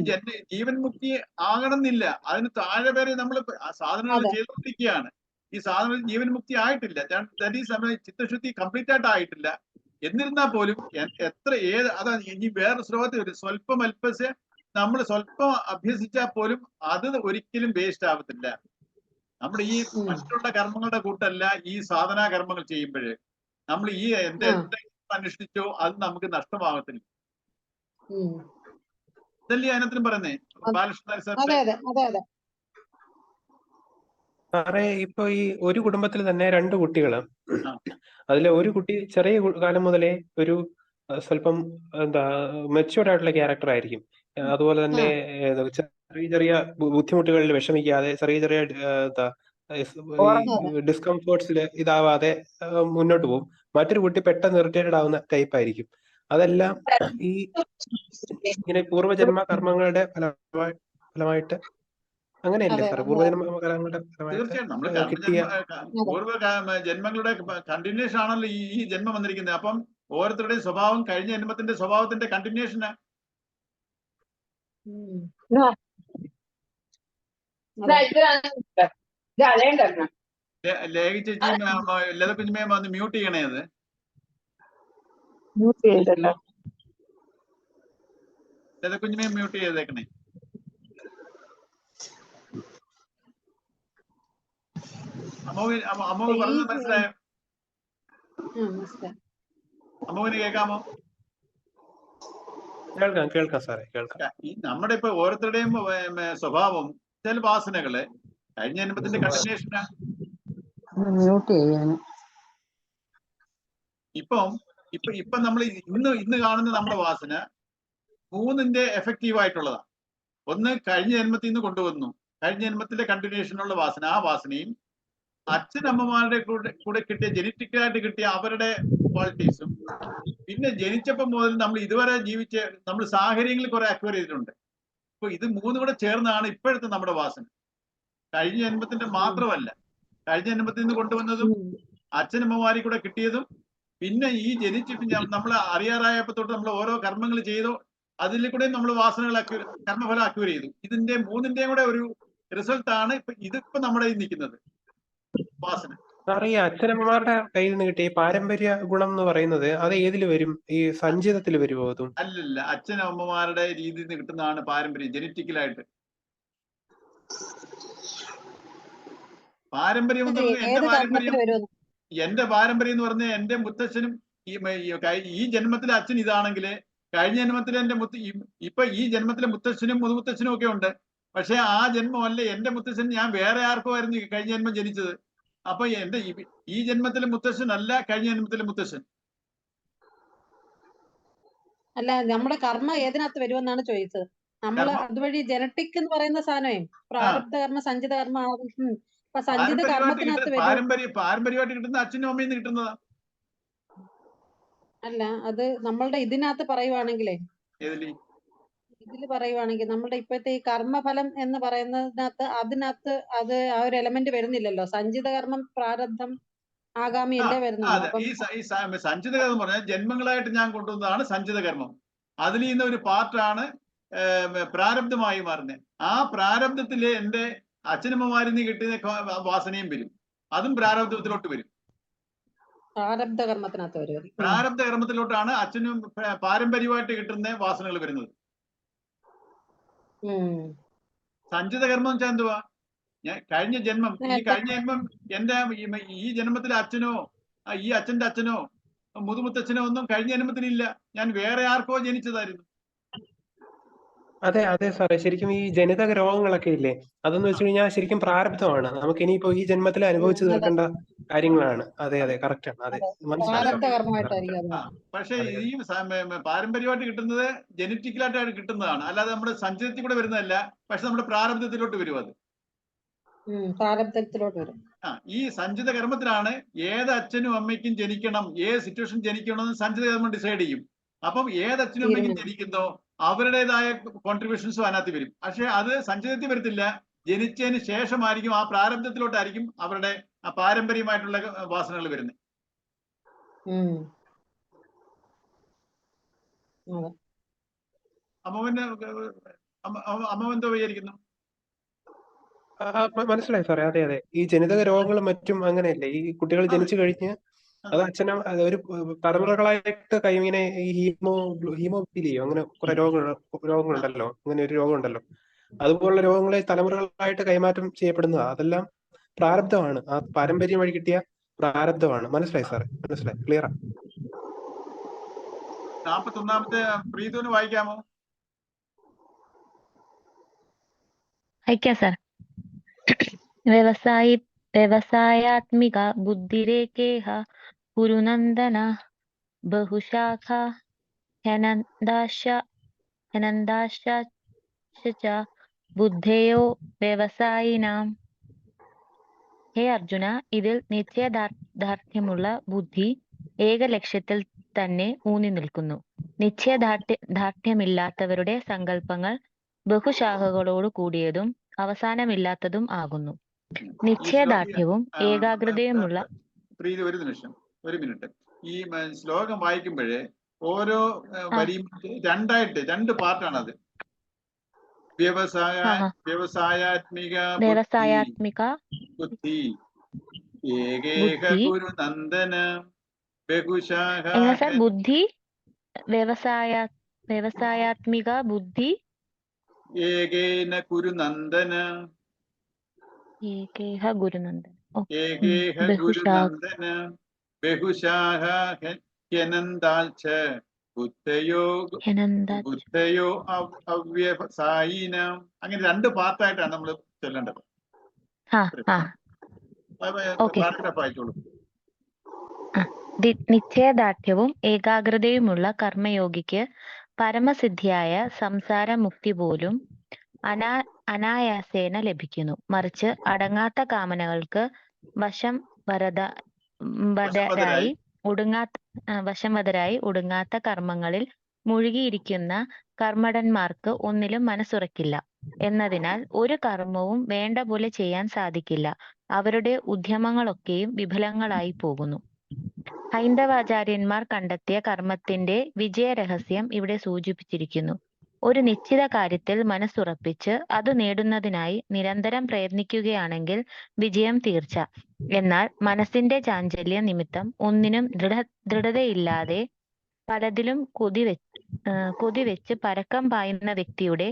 Speaker 1: ജീവൻ മുക്തി ആകണമെന്നില്ല, അതിന് താഴെ വരെ നമ്മൾ സാധനങ്ങൾ ചെയ്തുകൊണ്ടിരിക്കുകയാണ്. ഈ സാധനങ്ങൾ ജീവൻ മുക്തി ആയിട്ടില്ല. ദാറ്റ് ഈസ് ചിത്തശുദ്ധി കംപ്ലീറ്റ് ആയിട്ട് ആയിട്ടില്ല. എന്നിരുന്നാൽ പോലും അതാ ഇനി വേറെ ശ്ലോകത്തിൽ ഒരു സ്വല്പം അല്പസ്യ നമ്മൾ സ്വല്പം അഭ്യസിച്ചാൽ പോലും അത് ഒരിക്കലും വേസ്റ്റ് ആവത്തില്ല. നമ്മൾ ഈ മറ്റുള്ള കർമ്മങ്ങളുടെ കൂട്ടല്ല ഈ സാധനാ കർമ്മങ്ങൾ ചെയ്യുമ്പോഴേ നമ്മൾ ഈ എന്തെങ്കിലും അനുഷ്ഠിച്ചോ അത് നമുക്ക് നഷ്ടമാകത്തില്ല. ഇതല്ലേ അതിനകത്തും പറയുന്നേ ബാലകൃഷ്ണൻ സാർ.
Speaker 2: സാറേ, ഇപ്പൊ ഈ ഒരു കുടുംബത്തിൽ തന്നെ 2 കുട്ടികള്, അതിലെ ഒരു കുട്ടി ചെറിയ കാലം മുതലേ ഒരു സ്വല്പം മെച്യൂർഡ് ആയിട്ടുള്ള ക്യാരക്ടർ ആയിരിക്കും. അതുപോലെ തന്നെ ചെറിയ ചെറിയ ബുദ്ധിമുട്ടുകളിൽ വിഷമിക്കാതെ, ചെറിയ ചെറിയ ഡിസ്കംഫേർട്സിൽ ഇതാവാതെ മുന്നോട്ട് പോകും. മറ്റൊരു കുട്ടി പെട്ടെന്ന് ഇറിറ്റേറ്റഡ് ആവുന്ന ടൈപ്പ് ആയിരിക്കും. അതെല്ലാം ഈ ഇങ്ങനെ പൂർവ്വജന്മ കർമ്മങ്ങളുടെ ഫലമായിട്ട് അങ്ങനെയല്ലേ സാറേ? പൂർവ്വജന്മ കർമ്മങ്ങളുടെ
Speaker 1: തീർച്ചയായും നമ്മൾ പൂർവ്വ ജന്മങ്ങളുടെ കണ്ടിന്യൂഷൻ ആണല്ലോ ഈ ജന്മം വന്നിരിക്കുന്നത്. അപ്പം ഓരോരുത്തരുടെയും സ്വഭാവം കഴിഞ്ഞ ജന്മത്തിന്റെ സ്വഭാവത്തിന്റെ കണ്ടിന്യൂഷനാ. ലേഖ ചേച്ചി, ലത കുഞ്ഞുമേ വന്ന് മ്യൂട്ട് ചെയ്യണേ. അത് ലത കുഞ്ഞുമേ മ്യൂട്ട് ചെയ്തേക്കണേ. അമ്മ പറഞ്ഞത് മനസ്സിലായോ? അമ്മുവിന് കേൾക്കാമോ?
Speaker 2: കേൾക്കാം സാറേ, കേൾക്കാം.
Speaker 1: ഈ നമ്മുടെ ഇപ്പൊ ഓരോരുത്തരുടെയും സ്വഭാവം ചില വാസനകള് കഴിഞ്ഞ ജന്മത്തിന്റെ കണ്ടിന്യൂഷനാ. ഇപ്പം നമ്മൾ ഇന്ന് കാണുന്ന നമ്മുടെ വാസന 3ന്റെ എഫക്റ്റീവ് ആയിട്ടുള്ളതാണ്. ഒന്ന് കഴിഞ്ഞ ജന്മത്തിൽ നിന്ന് കൊണ്ടുവന്നു, കഴിഞ്ഞ ജന്മത്തിന്റെ കണ്ടിന്യൂഷനുള്ള വാസന. ആ വാസനയും അച്ഛനമ്മമാരുടെ കൂടെ കിട്ടിയ ജനറ്റിക്കലായിട്ട് കിട്ടിയ അവരുടെ ക്വാളിറ്റീസും, പിന്നെ ജനിച്ചപ്പം മുതൽ നമ്മൾ ഇതുവരെ ജീവിച്ച നമ്മൾ സാഹചര്യങ്ങളിൽ കുറെ അക്വയർ ചെയ്തിട്ടുണ്ട്. അപ്പൊ ഇത് 3 കൂടെ ചേർന്നാണ് ഇപ്പോഴത്തെ നമ്മുടെ വാസന. കഴിഞ്ഞ ജന്മത്തിന്റെ മാത്രമല്ല, കഴിഞ്ഞ ജന്മത്തിൽ നിന്ന് കൊണ്ടുവന്നതും അച്ഛനമ്മമാരിൽ കൂടെ കിട്ടിയതും, പിന്നെ ഈ ജനിച്ചിട്ട് നമ്മൾ അറിയാറായപ്പോ തൊട്ട് നമ്മൾ ഓരോ കർമ്മങ്ങൾ ചെയ്തോ അതിൽ കൂടെ നമ്മൾ വാസനകൾ കർമ്മഫലം അക്വയർ ചെയ്തു. ഇതിന്റെ 3ന്റെയും കൂടെ ഒരു റിസൾട്ടാണ് ഇതിപ്പോ നമ്മുടെ നിൽക്കുന്നത് വാസന.
Speaker 2: സാറേ, ഈ അച്ഛനമ്മമാരുടെ കയ്യിൽ നിന്ന് കിട്ടിയ പാരമ്പര്യ ഗുണം എന്ന് പറയുന്നത് അത് ഏതിൽ വരും? ഈ സഞ്ചിതത്തിൽ വരുമോ? അതും
Speaker 1: അല്ലല്ല, അച്ഛനമ്മമാരുടെ രീതിയിൽ നിന്ന് കിട്ടുന്നതാണ് പാരമ്പര്യം, ജനറ്റിക്കലായിട്ട്. പാരമ്പര്യം എന്ന് പറഞ്ഞാൽ എന്റെ പാരമ്പര്യം എന്ന് പറഞ്ഞാൽ എന്റെ മുത്തച്ഛനും ഈ ജന്മത്തിലെ അച്ഛൻ ഇതാണെങ്കിൽ കഴിഞ്ഞ ജന്മത്തിലെ ഇപ്പൊ ഈ ജന്മത്തിലെ മുത്തച്ഛനും മുതുമുത്തച്ഛനും ഒക്കെ ഉണ്ട്. പക്ഷെ ആ ജന്മമല്ല എന്റെ മുത്തച്ഛൻ, ഞാൻ വേറെ ആർക്കും ആയിരുന്നു കഴിഞ്ഞ ജന്മം ജനിച്ചത്. അപ്പൊ എന്റെ ഈ ജന്മത്തിലെ മുത്തച്ഛൻ അല്ല കഴിഞ്ഞ ജന്മത്തിലെ മുത്തച്ഛൻ.
Speaker 3: അല്ല, നമ്മുടെ കർമ്മ ഏതിനകത്ത് വരുമെന്നാണ് ചോദിച്ചത്. നമ്മൾ അതുവഴി ജനറ്റിക് എന്ന് പറയുന്ന സാധനമേ പ്രാരബ്ധ കർമ്മ, സഞ്ചിത കർമ്മ. അപ്പൊ സഞ്ചിത കർമ്മത്തിനകത്ത്
Speaker 1: പാരമ്പര്യമായിട്ട് കിട്ടുന്ന അച്ഛനും അമ്മയിൽ നിന്ന് കിട്ടുന്നതാ.
Speaker 3: അല്ല, അത് നമ്മളുടെ ഇതിനകത്ത് പറയുവാണെങ്കിലേ, ഇതിൽ പറയുവാണെങ്കിൽ നമ്മുടെ ഇപ്പോഴത്തെ ഈ കർമ്മഫലം എന്ന് പറയുന്നതിനകത്ത് അതിനകത്ത് അത് ആ ഒരു എലമെന്റ് വരുന്നില്ലല്ലോ. സഞ്ചിത കർമ്മം, പ്രാരബ്ധം ആഗാമിയല്ലേ വരുന്നുള്ളൂ.
Speaker 1: അതെ,
Speaker 3: അപ്പം
Speaker 1: ഈ സഞ്ചിത കർമ്മം പറഞ്ഞാൽ ജന്മങ്ങളായിട്ട് ഞാൻ കൊണ്ടുവന്നതാണ് സഞ്ചിത കർമ്മം. അതിൽ നിന്ന് ഒരു പാർട്ടാണ് പ്രാരബ്ധമായി മാറുന്നത്. ആ പ്രാരബ്ധത്തില് എന്റെ അച്ഛനമ്മമാരിൽ നിന്ന് കിട്ടുന്ന വാസനയും വരും, അതും പ്രാരബ്ധത്തിലോട്ട് വരും.
Speaker 3: പ്രാരബ്ധ കർമ്മത്തിനകത്ത് വരും.
Speaker 1: പ്രാരബ്ധ കർമ്മത്തിലോട്ടാണ് അച്ഛനും പാരമ്പര്യമായിട്ട് കിട്ടുന്ന വാസനകൾ വരുന്നത്. സഞ്ചിത കർമ്മം വെച്ചാൽ എന്തുവാ? ഞാൻ കഴിഞ്ഞ ജന്മം എന്റെ ഈ ജന്മത്തിലെ അച്ഛനോ ഈ അച്ഛന്റെ അച്ഛനോ മുതുമുത്തച്ഛനോ ഒന്നും കഴിഞ്ഞ ജന്മത്തിലില്ല. ഞാൻ വേറെ ആർക്കോ ജനിച്ചതായിരുന്നു.
Speaker 2: അതെ അതെ സാറേ, ശരിക്കും ഈ ജനിതക രോഗങ്ങളൊക്കെ ഇല്ലേ, അതെന്ന് വെച്ച് കഴിഞ്ഞാൽ ശരിക്കും പ്രാരബ്ധമാണ്. നമുക്ക് ഇനിയിപ്പോ ഈ ജന്മത്തിൽ അനുഭവിച്ചു തീർക്കേണ്ട കാര്യങ്ങളാണ്. അതെ അതെ, കറക്റ്റ് ആണ്. അതെ, മനസ്സിലായി.
Speaker 1: പക്ഷെ ഈ പാരമ്പര്യമായിട്ട് കിട്ടുന്നത് ജനറ്റിക്കലായിട്ട് കിട്ടുന്നതാണ്, അല്ലാതെ നമ്മുടെ സഞ്ചയത്തിൽ കൂടെ വരുന്നതല്ല. പക്ഷെ നമ്മുടെ പ്രാരബ്ധത്തിലോട്ട് വരും അത്.
Speaker 3: പ്രാരബ്ധത്തിലോട്ട് വരും.
Speaker 1: ഈ സഞ്ചിത കർമ്മത്തിലാണ് ഏത് അച്ഛനും അമ്മയ്ക്കും ജനിക്കണം, ഏത് സിറ്റുവേഷൻ ജനിക്കണം എന്ന് സഞ്ചിത കർമ്മം ഡിസൈഡ് ചെയ്യും. അപ്പം ഏത് അച്ഛനും അമ്മയ്ക്കും ജനിക്കുന്നോ അവരുടേതായ കോൺട്രിബ്യൂഷൻസും അതിനകത്ത് വരും. പക്ഷെ അത് സഞ്ചിതത്തിൽ വരത്തില്ല. ജനിച്ചതിന് ശേഷമായിരിക്കും, ആ പ്രാരബ്ധത്തിലോട്ടായിരിക്കും അവരുടെ പാരമ്പര്യമായിട്ടുള്ള വാസനകൾ വരുന്നത്. അമ്മ എന്തോ വിചാരിക്കുന്നു?
Speaker 2: മനസ്സിലായി സാറേ. അതെ അതെ, ഈ ജനിതക രോഗങ്ങളും മറ്റും അങ്ങനെയല്ലേ, ഈ കുട്ടികൾ ജനിച്ചു കഴിഞ്ഞ് അത് ഒരു തലമുറകളായിട്ട് ഇങ്ങനെ ഈ ഹീമോഫീലിയോ അങ്ങനെ കുറെ രോഗങ്ങളുണ്ടല്ലോ, അങ്ങനെ ഒരു രോഗമുണ്ടല്ലോ. അതുപോലുള്ള രോഗങ്ങളെ തലമുറകളായിട്ട് കൈമാറ്റം ചെയ്യപ്പെടുന്നതാ. അതെല്ലാം പ്രാരബ്ധമാണ്, ആ പാരമ്പര്യം വഴി കിട്ടിയ പ്രാരബ്ധമാണ്. മനസ്സിലായി സാറേ, മനസ്സിലായി, ക്ലിയറാ.
Speaker 1: 41ാമത്തെ പ്രീതുവിന് വായിക്കാമോ?
Speaker 4: വായിക്കാം സാർ. വ്യവസായാത്മിക ബുദ്ധിരേഖേഹ കുരുനന്ദന ബഹുശാഖ ഹനന്താശ്ച ബുദ്ധയോ വ്യവസായിനാം. ഹേ അർജുന, ഇതിൽ നിശ്ചയദാർഢ്യമുള്ള ബുദ്ധി ഏക ലക്ഷ്യത്തിൽ തന്നെ ഊന്നി നിൽക്കുന്നു. നിശ്ചയദാർഢ്യമില്ലാത്തവരുടെ സങ്കല്പങ്ങൾ ബഹുശാഖകളോട് കൂടിയതും അവസാനമില്ലാത്തതും ആകുന്നു. നിശ്ചയദാർഢ്യവും ഏകാഗ്രതയുമുള്ള
Speaker 1: ഒരു മിനിറ്റ്. ഈ ശ്ലോകം വായിക്കുമ്പോഴേ ഓരോ വരിയും രണ്ട് പാർട്ടാണ് അത്. വ്യവസായാത്മിക ബുദ്ധി ഏകേക ഗുരുനന്ദന ബഹുശാഖ.
Speaker 4: ബുദ്ധി വ്യവസായാത്മിക ബുദ്ധി
Speaker 1: ഏകേന ഗുരുനന്ദന ബഹുശാഖ ഹ്യനന്താശ്ച ബുദ്ധയോ അവ്യവസായിനാം. അങ്ങനെ രണ്ട് പാർട്ടായിട്ടാണ് നമ്മൾ ചൊല്ലേണ്ടത്.
Speaker 4: നിശ്ചയദാർഢ്യവും ഏകാഗ്രതയുമുള്ള കർമ്മയോഗിക്ക് പരമസിദ്ധിയായ സംസാര മുക്തി പോലും അനായാസേന ലഭിക്കുന്നു. മറിച്ച് അടങ്ങാത്ത കാമനകൾക്ക് വശംവദരായി ഒടുങ്ങാത്ത കർമ്മങ്ങളിൽ മുഴുകിയിരിക്കുന്ന കർമ്മടന്മാർക്ക് ഒന്നിലും മനസ്സുറക്കില്ല. എന്നതിനാൽ ഒരു കർമ്മവും വേണ്ട പോലെ ചെയ്യാൻ സാധിക്കില്ല. അവരുടെ ഉദ്യമങ്ങളൊക്കെയും വിഫലങ്ങളായി പോകുന്നു. ഹൈന്ദവാചാര്യന്മാർ കണ്ടെത്തിയ കർമ്മത്തിന്റെ വിജയരഹസ്യം ഇവിടെ സൂചിപ്പിച്ചിരിക്കുന്നു. ഒരു നിശ്ചിത കാര്യത്തിൽ മനസ്സുറപ്പിച്ച് അത് നേടുന്നതിനായി നിരന്തരം പ്രയത്നിക്കുകയാണെങ്കിൽ വിജയം തീർച്ച. എന്നാൽ മനസ്സിന്റെ ചാഞ്ചല്യ നിമിത്തം ഒന്നിനും ദൃഢതയില്ലാതെ പലതിലും കൊതിവെച്ച് പരക്കം പായുന്ന വ്യക്തിയുടെ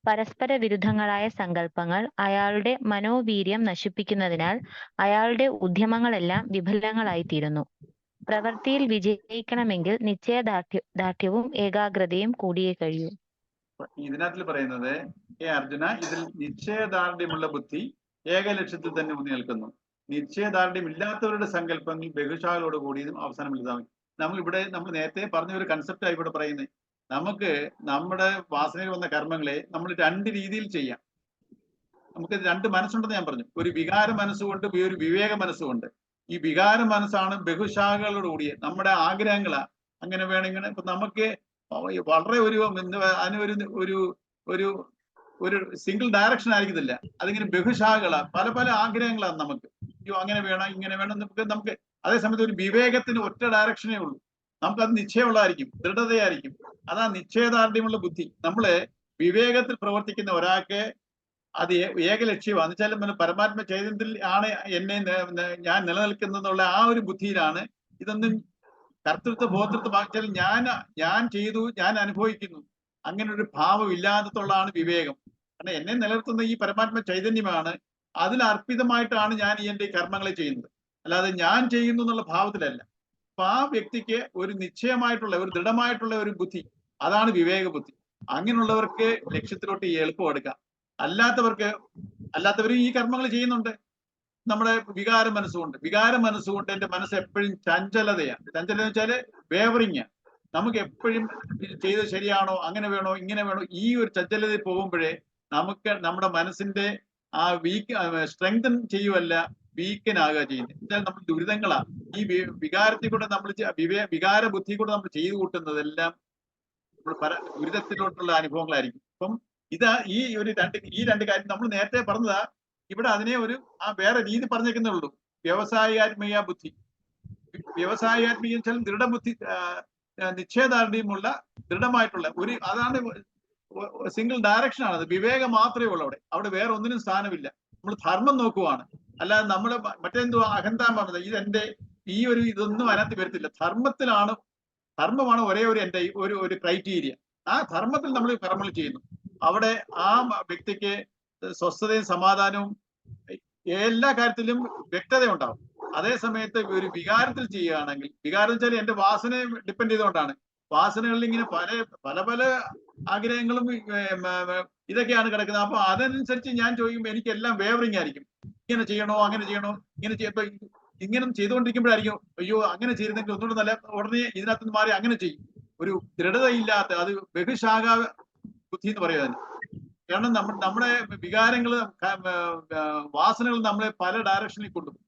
Speaker 4: പരസ്പര വിരുദ്ധങ്ങളായ സങ്കല്പങ്ങൾ അയാളുടെ മനോവീര്യം നശിപ്പിക്കുന്നതിനാൽ അയാളുടെ ഉദ്യമങ്ങളെല്ലാം വിഫലങ്ങളായിത്തീരുന്നു. പ്രവൃത്തിയിൽ വിജയിക്കണമെങ്കിൽ നിശ്ചയദാർഢ്യവും ഏകാഗ്രതയും കൂടിയേ കഴിയൂ.
Speaker 1: ഇതിനകത്തിൽ പറയുന്നത്, അർജുന, ഇതിൽ നിശ്ചയദാർഢ്യമുള്ള ബുദ്ധി ഏക ലക്ഷ്യത്തിൽ തന്നെ ഊന്നി നിൽക്കുന്നു. നിശ്ചയദാർഢ്യം ഇല്ലാത്തവരുടെ സങ്കല്പങ്ങൾ ബഹുശാഖകളോട് കൂടിയതും അവസാനമില്ലാതാവും. നമ്മൾ നേരത്തെ പറഞ്ഞ ഒരു കൺസെപ്റ്റാണ് ഇവിടെ പറയുന്നത്. നമുക്ക് നമ്മുടെ വാസനയിൽ വന്ന കർമ്മങ്ങളെ നമ്മൾ രണ്ട് രീതിയിൽ ചെയ്യാം. നമുക്ക് രണ്ട് മനസ്സുണ്ടെന്ന് ഞാൻ പറഞ്ഞു. ഒരു വികാര മനസ്സുകൊണ്ട്, ഒരു വിവേക മനസ്സുകൊണ്ട്. ഈ വികാര മനസ്സാണ് ബഹുശാഖകളോട് കൂടിയത്. നമ്മുടെ ആഗ്രഹങ്ങളാ അങ്ങനെ വേണമെങ്കിൽ ഇപ്പൊ നമുക്ക് വളരെ ഒരു സിംഗിൾ ഡയറക്ഷൻ ആയിരിക്കത്തില്ല. അതിങ്ങനെ ബഹുശാഖകളാ, പല പല ആഗ്രഹങ്ങളാണ് നമുക്ക്. അയ്യോ അങ്ങനെ വേണം ഇങ്ങനെ വേണം, നമുക്ക് അതേസമയത്ത് ഒരു വിവേകത്തിന് ഒറ്റ ഡയറക്ഷനേ ഉള്ളൂ. നമുക്കത് നിശ്ചയമുള്ളതായിരിക്കും, ദൃഢതയായിരിക്കും. അതാ നിശ്ചയദാർഢ്യമുള്ള ബുദ്ധി. നമ്മള് വിവേകത്തിൽ പ്രവർത്തിക്കുന്ന ഒരാൾക്ക് അത് ഏക ലക്ഷ്യമാണ്. എന്നുവെച്ചാൽ പരമാത്മ ചൈതന്യത്തിൽ ആണ് എന്നെ ഞാൻ നിലനിൽക്കുന്നുള്ള ആ ഒരു ബുദ്ധിയിലാണ്. ഇതൊന്നും കർത്തൃത്വ ഭോക്തൃത്വം ഞാൻ ചെയ്തു, ഞാൻ അനുഭവിക്കുന്നു, അങ്ങനെ ഒരു ഭാവം ഇല്ലാത്തതുള്ളതാണ് വിവേകം. കാരണം എന്നെ നിലനിർത്തുന്ന ഈ പരമാത്മ ചൈതന്യമാണ്. അതിൽ അർപ്പിതമായിട്ടാണ് ഞാൻ എന്റെ കർമ്മങ്ങളെ ചെയ്യുന്നത്, അല്ലാതെ ഞാൻ ചെയ്യുന്നു എന്നുള്ള ഭാവത്തിലല്ല. അപ്പൊ ആ വ്യക്തിക്ക് ഒരു നിശ്ചയമായിട്ടുള്ള, ഒരു ദൃഢമായിട്ടുള്ള ഒരു ബുദ്ധി, അതാണ് വിവേക ബുദ്ധി. അങ്ങനെയുള്ളവർക്ക് ലക്ഷ്യത്തിലോട്ട് എളുപ്പം എടുക്കാം. അല്ലാത്തവർ ഈ കർമ്മങ്ങൾ ചെയ്യുന്നുണ്ട്. നമ്മുടെ വികാര മനസ്സുകൊണ്ട് എന്റെ മനസ്സ് എപ്പോഴും ചഞ്ചലതയാണ്. ചഞ്ചലത എന്ന് വെച്ചാല് വേവറിങ്. നമുക്ക് എപ്പോഴും ചെയ്തത് ശരിയാണോ, അങ്ങനെ വേണോ, ഇങ്ങനെ വേണോ, ഈ ഒരു ചഞ്ചലതയിൽ പോകുമ്പോഴേ നമുക്ക് നമ്മുടെ മനസ്സിന്റെ ആ സ്ട്രെങ്തൻ ചെയ്യുവല്ല, വീക്കനാകുക ചെയ്യുന്നത്. എന്നാൽ നമ്മൾ ദുരിതങ്ങളാ ഈ വികാരത്തിൽ കൂടെ നമ്മൾ വികാര ബുദ്ധി കൂടെ നമ്മൾ ചെയ്തു കൂട്ടുന്നതെല്ലാം ദുരിതത്തിലോട്ടുള്ള അനുഭവങ്ങളായിരിക്കും. അപ്പം ഈ രണ്ട് കാര്യം നമ്മൾ നേരത്തെ പറഞ്ഞതാ. ഇവിടെ അതിനെ വേറെ രീതി പറഞ്ഞേക്കുന്നേ ഉള്ളൂ. വ്യവസായാത്മീയ ബുദ്ധി. വ്യവസായാത്മീയ വെച്ചാൽ ദൃഢബുദ്ധി, നിശ്ചയദാർഢ്യമുള്ള ദൃഢമായിട്ടുള്ള അതാണ് സിംഗിൾ ഡയറക്ഷൻ ആണ്. അത് വിവേകം മാത്രമേ ഉള്ളൂ. അവിടെ വേറെ ഒന്നിനും സ്ഥാനമില്ല. നമ്മൾ ധർമ്മം നോക്കുവാണ്, അല്ലാതെ നമ്മൾ മറ്റെന്തോ അഹന്താൻ പറഞ്ഞത് ഇതൊന്നും അതിനകത്ത് വരത്തില്ല. ധർമ്മമാണ് ഒരേ എന്റെ ഒരു ക്രൈറ്റീരിയ. ആ ധർമ്മത്തിൽ നമ്മൾ കർമ്മങ്ങൾ ചെയ്യുന്നു. അവിടെ ആ വ്യക്തിക്ക് സ്വസ്ഥതയും സമാധാനവും എല്ലാ കാര്യത്തിലും വ്യക്തത ഉണ്ടാവും. അതേ സമയത്ത് ഒരു വികാരത്തിൽ ചെയ്യുകയാണെങ്കിൽ, വികാരം വെച്ചാൽ എന്റെ വാസനയെ ഡിപ്പെൻഡ് ചെയ്തുകൊണ്ടാണ്. വാസനകളിൽ ഇങ്ങനെ പല ആഗ്രഹങ്ങളും ഇതൊക്കെയാണ് കിടക്കുന്നത്. അപ്പൊ അതനുസരിച്ച് ഞാൻ ചോദിക്കുമ്പോൾ എനിക്കെല്ലാം വേവറിങ് ആയിരിക്കും. ഇങ്ങനെ ചെയ്യണോ, അങ്ങനെ ചെയ്യണോ, ഇങ്ങനെ ചെയ്തുകൊണ്ടിരിക്കുമ്പോഴായിരിക്കും അയ്യോ അങ്ങനെ ചെയ്തിരുന്നെങ്കിൽ ഒന്നുകൂടെ നല്ല, ഉടനെ ഇതിനകത്ത് മാറി അങ്ങനെ ചെയ്യും. ഒരു ദൃഢതയില്ലാത്ത, അത് ബഹുശാഖ ബുദ്ധി എന്ന് പറയുന്നത്. കാരണം നമ്മുടെ വികാരങ്ങള്, വാസനകൾ നമ്മളെ പല ഡയറക്ഷനിൽ കൊണ്ടുപോകും.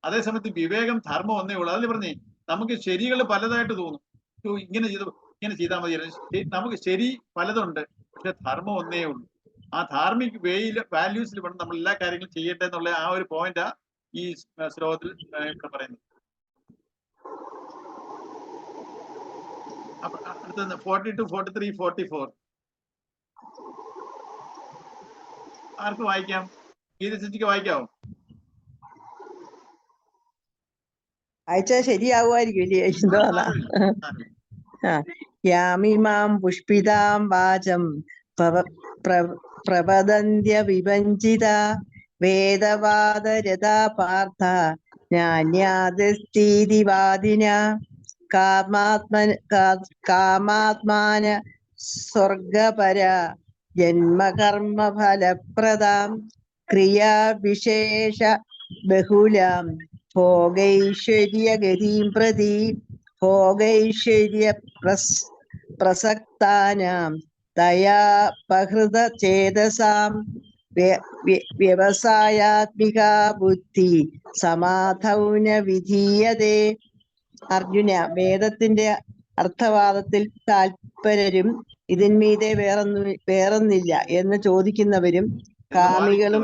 Speaker 1: അതേസമയത്ത് വിവേകം, ധർമ്മം ഒന്നേ ഉള്ളൂ. അതിൽ പറഞ്ഞേ നമുക്ക് ശരികൾ പലതായിട്ട് തോന്നും. ഇങ്ങനെ ചെയ്താൽ മതി. നമുക്ക് ശരി പലതുണ്ട്, പക്ഷെ ധർമ്മം ഒന്നേ ഉള്ളൂ. ആ ധാർമ്മിക വാല്യൂസിൽ വേണം നമ്മൾ എല്ലാ കാര്യങ്ങളും ചെയ്യേണ്ടതെന്നുള്ള ആ ഒരു പോയിന്റാ ഈ ശ്ലോകത്തിൽ ഇവിടെ പറയുന്നത്. അപ്പൊ അടുത്ത 42, 43, 44 ആർക്ക് വായിക്കാം? ഗീതചിക്ക് വായിക്കാവോ?
Speaker 5: അയച്ചാൽ ശരിയാവുമായിരിക്കും ഇല്ലേ? എന്തോന്നാ? യാമിമാം പുഷ്പിതാം വാചം പ്രവദന്ത്യ വിഭഞ്ജിത വേദവാദരഥാ പാർത്ഥ ജ്ഞാന്യാദസ്തീതി വാദിന കാമാത്മാന സ്വർഗപര ജന്മകർമ്മ ഫലപ്രദാം ക്രിയാവിശേഷ ബഹുലാം ഭോഗൈശ്വര്യഗതിം പ്രതി ഭോഗൈശ്വര്യ പ്രസക്താനാം ദയാപഹൃത ചേതസാം വ്യവസായാത്മിക ബുദ്ധി സമാധൗന വിധീയതേ. അർജുന, വേദത്തിന്റെ അർത്ഥവാദത്തിൽ താൽപരരും ഇതിന്മീതെ വേറൊന്നില്ല എന്ന് ചോദിക്കുന്നവരും കാമികളും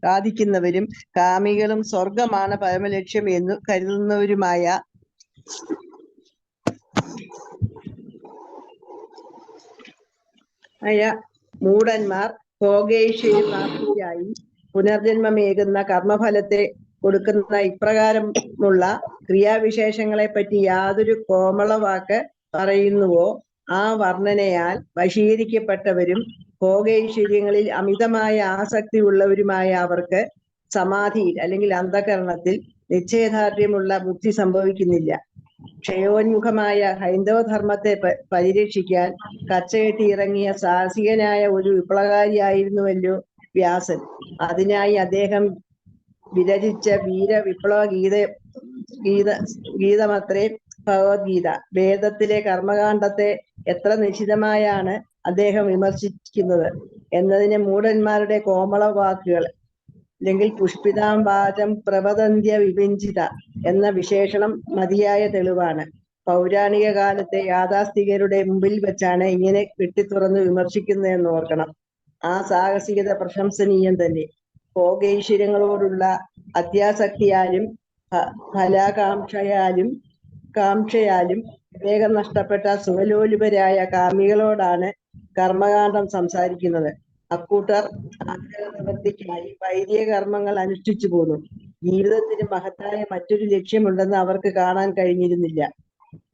Speaker 5: വാദിക്കുന്നവരും കാമികളും സ്വർഗമാണ് പരമലക്ഷ്യം എന്ന് കരുതുന്നവരുമായ മൂഢന്മാർ ഭോഗേശ്വര്യ പ്രാപ്തിയായി പുനർജന്മമേകുന്ന കർമ്മഫലത്തെ കൊടുക്കുന്ന ഇപ്രകാരമുള്ള ക്രിയാവിശേഷങ്ങളെ പറ്റി യാതൊരു കോമള വാക്ക് പറയുന്നുവോ ആ വർണ്ണനയാൽ വശീകരിക്കപ്പെട്ടവരും ഭോഗൈശ്വര്യങ്ങളിൽ അമിതമായ ആസക്തി ഉള്ളവരുമായ അവർക്ക് സമാധിയിൽ അല്ലെങ്കിൽ അന്ധകരണത്തിൽ നിശ്ചയദാർഢ്യമുള്ള ബുദ്ധി സംഭവിക്കുന്നില്ല. ക്ഷയോന്മുഖമായ ഹൈന്ദവധർമ്മത്തെ പരിരക്ഷിക്കാൻ കച്ചകെട്ടി ഇറങ്ങിയ സാഹസികനായ ഒരു വിപ്ലവകാരിയായിരുന്നുവല്ലോ വ്യാസൻ. അതിനായി അദ്ദേഹം വിരചിച്ച വീരവിപ്ലവ ഗീതമത്രേ ഭഗവത്ഗീത. വേദത്തിലെ കർമ്മകാണ്ഡത്തെ എത്ര നിശിതമായാണ് അദ്ദേഹം വിമർശിക്കുന്നത് എന്നതിന് മൂഢന്മാരുടെ കോമള വാക്കുകൾ അല്ലെങ്കിൽ പുഷ്പിതാം വാചം പ്രവദന്ത്യ വിഭഞ്ജിത എന്ന വിശേഷണം മതിയായ തെളിവാണ്. പൗരാണിക കാലത്തെ യാഥാസ്ഥികരുടെ മുമ്പിൽ വെച്ചാണ് ഇങ്ങനെ വെട്ടിത്തുറന്ന് വിമർശിക്കുന്നതെന്ന് ഓർക്കണം. ആ സാഹസികത പ്രശംസനീയം തന്നെ. ഭോഗൈശ്വര്യങ്ങളോടുള്ള അത്യാസക്തിയാലും കാംക്ഷയാലും വിവേകം നഷ്ടപ്പെട്ട സുഖലോലുപരായ കാമികളോടാണ് കർമ്മകാണ്ഡം സംസാരിക്കുന്നത്. അക്കൂട്ടർ ആഗ്രഹ നിവൃത്തിക്കായി വൈദിക കർമ്മങ്ങൾ അനുഷ്ഠിച്ചു പോന്നു. ജീവിതത്തിന് മഹത്തായ മറ്റൊരു ലക്ഷ്യമുണ്ടെന്ന് അവർക്ക് കാണാൻ കഴിഞ്ഞിരുന്നില്ല.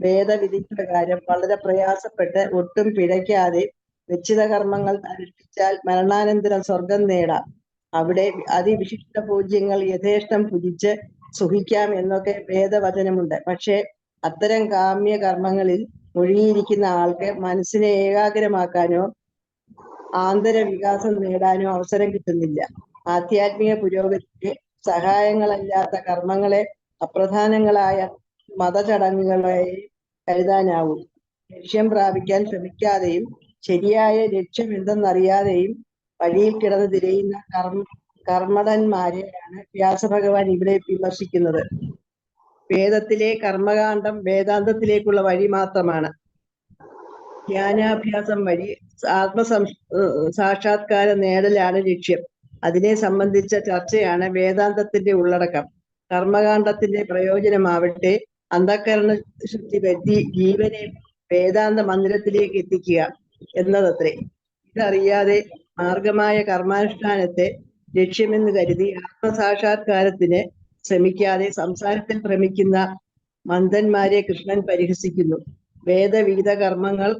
Speaker 5: വേദവിധി പ്രകാരം വളരെ പ്രയാസപ്പെട്ട് ഒട്ടും പിഴയ്ക്കാതെ നിശ്ചിത കർമ്മങ്ങൾ അനുഷ്ഠിച്ചാൽ മരണാനന്തരം സ്വർഗം നേടാം. അവിടെ അതിവിശിഷ്ട പൂജ്യങ്ങൾ യഥേഷ്ടം ഭുജിച്ച് സുഖിക്കാം എന്നൊക്കെ വേദവചനമുണ്ട്. പക്ഷെ അത്തരം കാമ്യ കർമ്മങ്ങളിൽ മുഴുകിയിരിക്കുന്ന ആൾക്ക് മനസ്സിനെ ഏകാഗ്രമാക്കാനോ ആന്തരവികാസം നേടാനോ അവസരം കിട്ടുന്നില്ല. ആധ്യാത്മിക പുരോഗതിക്ക് സഹായങ്ങളല്ലാത്ത കർമ്മങ്ങളെ അപ്രധാനങ്ങളായ മതചടങ്ങുകളെ കരുതാനാവും. ലക്ഷ്യം പ്രാപിക്കാൻ ശ്രമിക്കാതെയും ശരിയായ ലക്ഷ്യം എന്തെന്നറിയാതെയും വഴിയിൽ കിടന്ന് തിരയുന്ന കർമ്മടന്മാരെയാണ് വ്യാസഭഗവാൻ ഇവിടെ വിമർശിക്കുന്നത്. വേദത്തിലെ കർമ്മകാണ്ഡം വേദാന്തത്തിലേക്കുള്ള വഴി മാത്രമാണ്. ധ്യാനാഭ്യാസം വഴി സാക്ഷാത്കാരം നേടലാണ് ലക്ഷ്യം. അതിനെ സംബന്ധിച്ച ചർച്ചയാണ് വേദാന്തത്തിന്റെ ഉള്ളടക്കം. കർമ്മകാണ്ഡത്തിന്റെ പ്രയോജനമാവട്ടെ അന്ധഃകരണ ശുദ്ധി വരുത്തി ജീവനെ വേദാന്ത മന്ദിരത്തിലേക്ക് എത്തിക്കുക എന്നതത്രേ. ഇതറിയാതെ മാർഗമായ കർമാനുഷ്ഠാനത്തെ ലക്ഷ്യമെന്ന് കരുതി ആത്മസാക്ഷാത്കാരത്തിന് ശ്രമിക്കാതെ സംസാരത്തിൽ ഭ്രമിക്കുന്ന മന്ദന്മാരെ കൃഷ്ണൻ പരിഹസിക്കുന്നു. വേദവിഹിത കർമ്മങ്ങൾ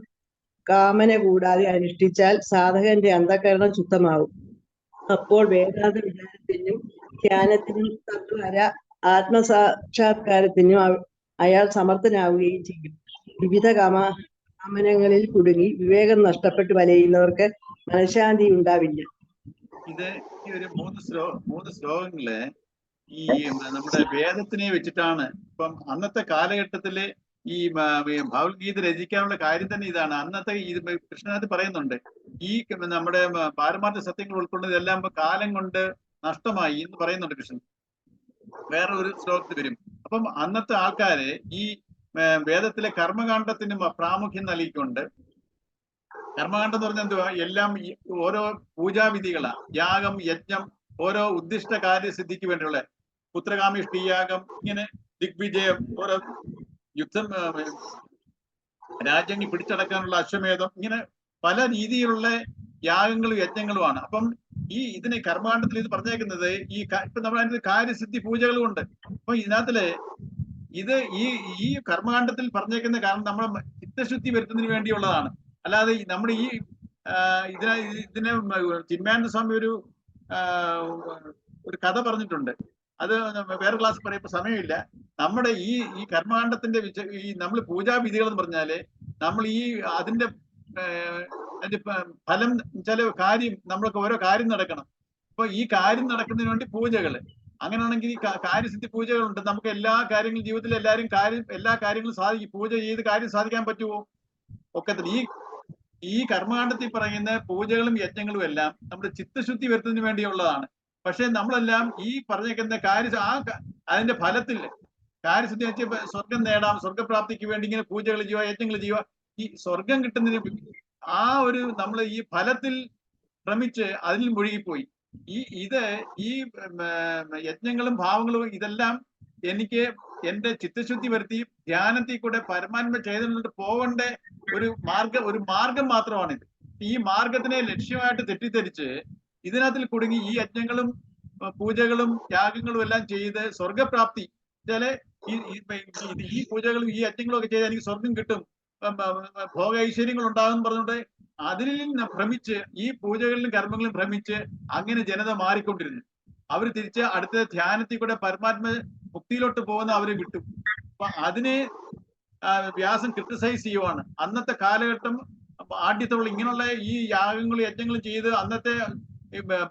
Speaker 5: കാമന കൂടാതെ അനുഷ്ഠിച്ചാൽ സാധകന്റെ അന്ധഃകരണം ശുദ്ധമാവും. അപ്പോൾ വേദാന്ത വിചാരത്തിനും ധ്യാനത്തിനും തത്വര ആത്മസാക്ഷാത്കാരത്തിനും അയാൾ സമർത്ഥനാവുകയും ചെയ്യും. വിവിധ കാമനങ്ങളിൽ കുടുങ്ങി വിവേകം നഷ്ടപ്പെട്ട് വലയുന്നവർക്ക് മനഃശാന്തി ഉണ്ടാവില്ല.
Speaker 1: ഇത് ഈ ഒരു മൂന്ന് ശ്ലോകങ്ങള് ഈ നമ്മുടെ വേദത്തിനെ വെച്ചിട്ടാണ്. ഇപ്പം അന്നത്തെ കാലഘട്ടത്തില് ഈ ഭഗവത്ഗീത രചിക്കാനുള്ള കാര്യം തന്നെ ഇതാണ്. അന്നത്തെ ഇത് കൃഷ്ണനകത്ത് പറയുന്നുണ്ട്, ഈ നമ്മുടെ പാരമാർത്ഥ സത്യങ്ങൾ ഉൾക്കൊണ്ടതെല്ലാം കാലം കൊണ്ട് നഷ്ടമായി എന്ന് പറയുന്നുണ്ട് കൃഷ്ണൻ. വേറെ ഒരു ശ്ലോകത്തിൽ വരും. അപ്പം അന്നത്തെ ആൾക്കാര് ഈ വേദത്തിലെ കർമ്മകാണ്ഡത്തിന് പ്രാമുഖ്യം നൽകിക്കൊണ്ട്, കർമ്മകാണ്ഡം എന്ന് പറഞ്ഞാൽ എന്തുവാ, എല്ലാം ഓരോ പൂജാവിധികളാ, യാഗം, യജ്ഞം, ഓരോ ഉദ്ദിഷ്ട കാര്യസിദ്ധിക്ക് വേണ്ടിയുള്ള പുത്രകാമിഷ്ടി യാഗം, ഇങ്ങനെ ദിഗ്വിജയം, ഓരോ യുദ്ധം, രാജ്യങ്ങൾ പിടിച്ചടക്കാനുള്ള അശ്വമേധം, ഇങ്ങനെ പല രീതിയിലുള്ള യാഗങ്ങളും യജ്ഞങ്ങളുമാണ്. അപ്പം ഇതിനെ കർമ്മകാണ്ഡത്തിൽ ഇത് പറഞ്ഞേക്കുന്നത് ഇപ്പൊ നമ്മൾ അതിന് കാര്യസിദ്ധി പൂജകളും ഉണ്ട്. അപ്പൊ ഇതിനകത്തില് ഈ കർമ്മകാണ്ഡത്തിൽ പറഞ്ഞേക്കുന്ന കാരണം നമ്മളെ ചിത്തശുദ്ധി വരുത്തുന്നതിന് വേണ്ടിയുള്ളതാണ്. അല്ലാതെ നമ്മുടെ ഇതിനെ ചിന്മയാനന്ദ സ്വാമി ഒരു കഥ പറഞ്ഞിട്ടുണ്ട്. അത് വേറെ ക്ലാസ് പറയുമ്പോൾ സമയമില്ല. നമ്മുടെ ഈ കർമ്മകാണ്ഡത്തിന്റെ നമ്മൾ പൂജാവിധികൾ എന്ന് പറഞ്ഞാല് നമ്മൾ അതിന്റെ ഫലം ചില കാര്യം, നമ്മൾക്ക് ഓരോ കാര്യം നടക്കണം. അപ്പൊ ഈ കാര്യം നടക്കുന്നതിന് വേണ്ടി പൂജകള്, അങ്ങനെയാണെങ്കിൽ ഈ കാര്യസിദ്ധി പൂജകളുണ്ട്. നമുക്ക് എല്ലാ കാര്യങ്ങളും ജീവിതത്തിൽ എല്ലാ കാര്യങ്ങളും സാധിക്കും. പൂജ ചെയ്ത് കാര്യം സാധിക്കാൻ പറ്റുമോ? ഒക്കത്തില്ല. ഈ കർമ്മകാണ്ഡത്തിൽ പറയുന്ന പൂജകളും യജ്ഞങ്ങളും എല്ലാം നമ്മുടെ ചിത്തശുദ്ധി വരുത്തുന്നതിന് വേണ്ടിയുള്ളതാണ്. പക്ഷെ നമ്മളെല്ലാം ഈ പറഞ്ഞേക്കുന്ന അതിന്റെ ഫലത്തിൽ കാര്യശുദ്ധി വെച്ച് സ്വർഗം നേടാം, സ്വർഗപ്രാപ്തിക്ക് വേണ്ടി ഇങ്ങനെ പൂജകൾ ചെയ്യുക, യജ്ഞങ്ങൾ ചെയ്യുക. ഈ സ്വർഗം കിട്ടുന്നതിന് നമ്മൾ ഈ ഫലത്തിൽ ശ്രമിച്ച് അതിൽ മുഴുകിപ്പോയി. ഈ യജ്ഞങ്ങളും ഭാവങ്ങളും ഇതെല്ലാം എനിക്ക് എന്റെ ചിത്തശുദ്ധി വരുത്തി ധ്യാനത്തിൽ കൂടെ പരമാത്മ ചൈതന്യത്തിലോട്ട് പോകേണ്ട ഒരു മാർഗം മാത്രമാണിത്. ഈ മാർഗത്തിനെ ലക്ഷ്യമായിട്ട് തെറ്റിദ്ധരിച്ച് ഇതിനകത്തിൽ കുടുങ്ങി ഈ യജ്ഞങ്ങളും പൂജകളും യാഗങ്ങളും എല്ലാം ചെയ്ത് സ്വർഗപ്രാപ്തി, ഈ പൂജകളും ഈ യജ്ഞങ്ങളും ഒക്കെ ചെയ്താൽ എനിക്ക് സ്വർഗം കിട്ടും, ഭോഗ ഐശ്വര്യങ്ങൾ ഉണ്ടാകും പറഞ്ഞുകൊണ്ട് അതിൽ നിന്ന് ഭ്രമിച്ച്, ഈ പൂജകളിലും കർമ്മങ്ങളിലും ഭ്രമിച്ച് അങ്ങനെ ജനത മാറിക്കൊണ്ടിരുന്നു. അവർ തിരിച്ച് അടുത്ത ധ്യാനത്തിൽ കൂടെ പരമാത്മ മുക്തിയിലോട്ട് പോകുന്ന അവരെ വിട്ടു. അപ്പൊ അതിനെ വ്യാസൻ ക്രിട്ടിസൈസ് ചെയ്യുവാണ്. അന്നത്തെ കാലഘട്ടം ആദ്യത്തുള്ള ഇങ്ങനെയുള്ള ഈ യാഗങ്ങളും യജ്ഞങ്ങളും ചെയ്ത് അന്നത്തെ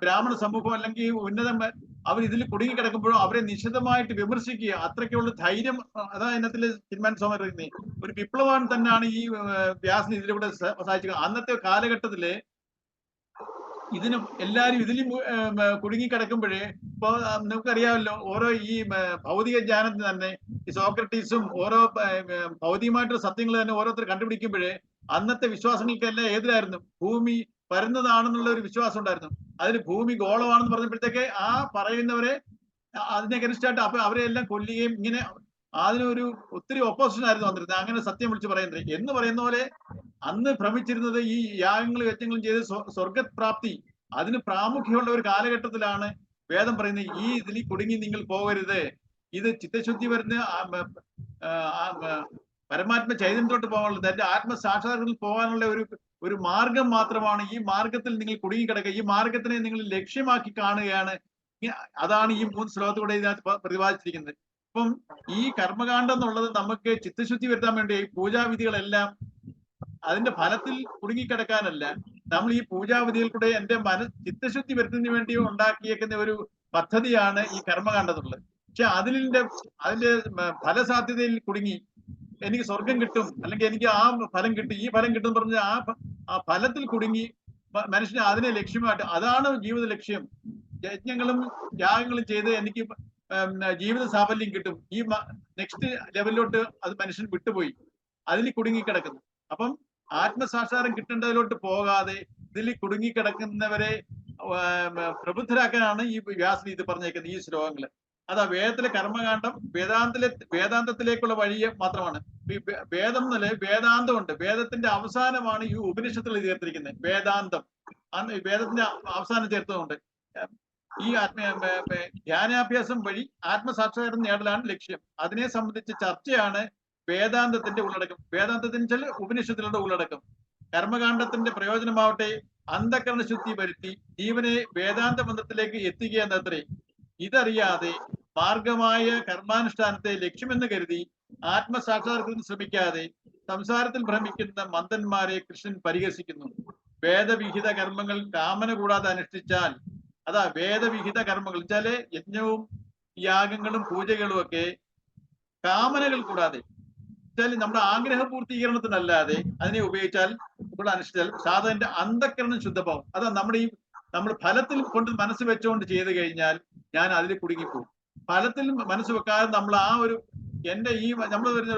Speaker 1: ബ്രാഹ്മണ സമൂഹം അല്ലെങ്കിൽ ഉന്നതന്മാർ അവർ ഇതിൽ കുടുങ്ങിക്കിടക്കുമ്പോഴും അവരെ നിശിതമായിട്ട് വിമർശിക്കുക, അത്രയ്ക്കുള്ള ധൈര്യം. അതാ ഇന്നത്തില് ചിന്മയാനന്ദ സ്വാമി പറയുന്നത് ഒരു വിപ്ലവം തന്നെയാണ് ഈ വ്യാസൻ ഇതിലൂടെ സാധിച്ചത്. അന്നത്തെ കാലഘട്ടത്തില് എല്ലാരും ഇതിലും കുടുങ്ങിക്കിടക്കുമ്പോഴേ, ഇപ്പൊ നമുക്കറിയാമല്ലോ, ഓരോ ഈ ഭൗതിക ജ്ഞാനത്തിന് തന്നെ ഈ സോക്രട്ടീസും ഓരോ ഭൗതികമായിട്ടുള്ള സത്യങ്ങൾ തന്നെ ഓരോരുത്തർ കണ്ടുപിടിക്കുമ്പോഴേ അന്നത്തെ വിശ്വാസങ്ങൾക്കെല്ലാം എതിരായിരുന്നു. ഭൂമി പരന്നതാണെന്നുള്ള ഒരു വിശ്വാസം ഉണ്ടായിരുന്നു. അതിന് ഭൂമി ഗോളമാണെന്ന് പറഞ്ഞപ്പോഴത്തേക്ക് ആ പറയുന്നവരെ അതിനെ ഗരിഷ്ഠമായിട്ട് അപ്പൊ അവരെ എല്ലാം കൊല്ലുകയും ഇങ്ങനെ അതിനൊരു ഒത്തിരി ഓപ്പോസിഷൻ ആയിരുന്നു വന്നിരുന്നത്. അങ്ങനെ സത്യം വിളിച്ച് പറയുന്നത് എന്ന് പറയുന്ന പോലെ അന്ന് ഭ്രമിച്ചിരുന്നത് ഈ യാഗങ്ങളും യജ്ഞങ്ങളും ചെയ്ത് സ്വർഗപ്രാപ്തി അതിന് പ്രാമുഖ്യമുള്ള ഒരു കാലഘട്ടത്തിലാണ് വേദം പറയുന്നത് ഈ ഇതിൽ കുടുങ്ങി നിങ്ങൾ പോകരുത്, ഇത് ചിത്തശുദ്ധി വരുന്ന പരമാത്മ ചൈതന്യത്തോട്ട് പോകാനുള്ളത്, എന്റെ ആത്മസാക്ഷാത്കാരത്തിൽ പോകാനുള്ള ഒരു മാർഗം മാത്രമാണ്. ഈ മാർഗത്തിൽ നിങ്ങൾ കുടുങ്ങിക്കിടക്കുക, ഈ മാർഗത്തിനെ നിങ്ങൾ ലക്ഷ്യമാക്കി കാണുകയാണ്. അതാണ് ഈ 3 ശ്ലോകത്തിലൂടെ ഇതിനകത്ത് പ്രതിപാദിച്ചിരിക്കുന്നത്. അപ്പം ഈ കർമ്മകാണ്ഡം എന്നുള്ളത് നമുക്ക് ചിത്തശുദ്ധി വരുത്താൻ വേണ്ടി ഈ പൂജാവിധികളെല്ലാം അതിന്റെ ഫലത്തിൽ കുടുങ്ങിക്കിടക്കാനല്ല, നമ്മൾ ഈ പൂജാവിധികൾ കൂടെ എന്റെ ചിത്തശുദ്ധി വരുത്തുന്നതിന് വേണ്ടി ഉണ്ടാക്കിയേക്കുന്ന ഒരു പദ്ധതിയാണ് ഈ കർമ്മകാണ്ഡം എന്നുള്ളത്. പക്ഷെ അതിന്റെ ഫലസാധ്യതയിൽ കുടുങ്ങി എനിക്ക് സ്വർഗം കിട്ടും, അല്ലെങ്കിൽ എനിക്ക് ആ ഫലം കിട്ടും, ഈ ഫലം കിട്ടും പറഞ്ഞ ആ ഫലത്തിൽ കുടുങ്ങി മനുഷ്യന് അതിനെ ലക്ഷ്യമായിട്ട്, അതാണ് ജീവിത ലക്ഷ്യം. യജ്ഞങ്ങളും യാഗങ്ങളും ചെയ്ത് എനിക്ക് ജീവിത സാഫല്യം കിട്ടും, ഈ നെക്സ്റ്റ് ലെവലിലോട്ട് അത് മനുഷ്യൻ വിട്ടുപോയി, അതിൽ കുടുങ്ങിക്കിടക്കുന്നു. അപ്പം ആത്മസാക്ഷാത്കാരം കിട്ടേണ്ടതിലോട്ട് പോകാതെ ഇതിൽ കുടുങ്ങിക്കിടക്കുന്നവരെ പ്രബുദ്ധരാക്കാനാണ് ഈ വ്യാസൻ ഇത് പറഞ്ഞേക്കുന്നത് ഈ ശ്ലോകങ്ങള്. അതാ വേദത്തിലെ കർമ്മകാണ്ഡം വേദാന്തത്തിലേക്കുള്ള വഴി മാത്രമാണ്. വേദം എന്നല്ലേ വേദാന്തമുണ്ട്, വേദത്തിന്റെ അവസാനമാണ് ഈ ഉപനിഷത്തുകൾ ചേർത്തിരിക്കുന്നത്. വേദാന്തം വേദത്തിന്റെ അവസാനം ചേർത്തതുകൊണ്ട് ഈ ധ്യാനാഭ്യാസം വഴി ആത്മസാക്ഷാത്കാരം നേടലാണ് ലക്ഷ്യം. അതിനെ സംബന്ധിച്ച ചർച്ചയാണ് വേദാന്തത്തിന്റെ ഉള്ളടക്കം. വേദാന്തത്തിന് ചില ഉപനിഷത്തുകളുടെ ഉള്ളടക്കം. കർമ്മകാണ്ഡത്തിന്റെ പ്രയോജനമാവട്ടെ അന്ധകരണ ശുദ്ധി വരുത്തി ജീവനെ വേദാന്ത ബന്ധത്തിലേക്ക് എത്തിക്കുക എന്നത്രേ. ഇതറിയാതെ മാർഗമായ കർമാനുഷ്ഠാനത്തെ ലക്ഷ്യമെന്ന് കരുതി ആത്മസാക്ഷാത്കാരത്തിന് ശ്രമിക്കാതെ സംസാരത്തിൽ ഭ്രമിക്കുന്ന മന്ദന്മാരെ കൃഷ്ണൻ പരിഹസിക്കുന്നു. വേദവിഹിത കർമ്മങ്ങൾ കാമന കൂടാതെ അനുഷ്ഠിച്ചാൽ, അതാ വേദവിഹിത കർമ്മങ്ങൾ വെച്ചാല് യജ്ഞവും യാഗങ്ങളും പൂജകളും ഒക്കെ കാമനകൾ കൂടാതെ വെച്ചാൽ നമ്മുടെ ആഗ്രഹ പൂർത്തീകരണത്തിനല്ലാതെ അതിനെ ഉപയോഗിച്ചാൽ ഇവിടെ അനുഷ്ഠിച്ചാൽ സാധനന്റെ അന്ധകരണം ശുദ്ധമാവും. അതാ നമ്മൾ ഫലത്തിൽ കൊണ്ട് മനസ്സ് വെച്ചുകൊണ്ട് ചെയ്തു കഴിഞ്ഞാൽ ഞാൻ അതിൽ കുടുങ്ങിപ്പോകും. ഫലത്തിൽ മനസ്സ് വെക്കാതെ നമ്മൾ ആ ഒരു നമ്മൾ വരുന്ന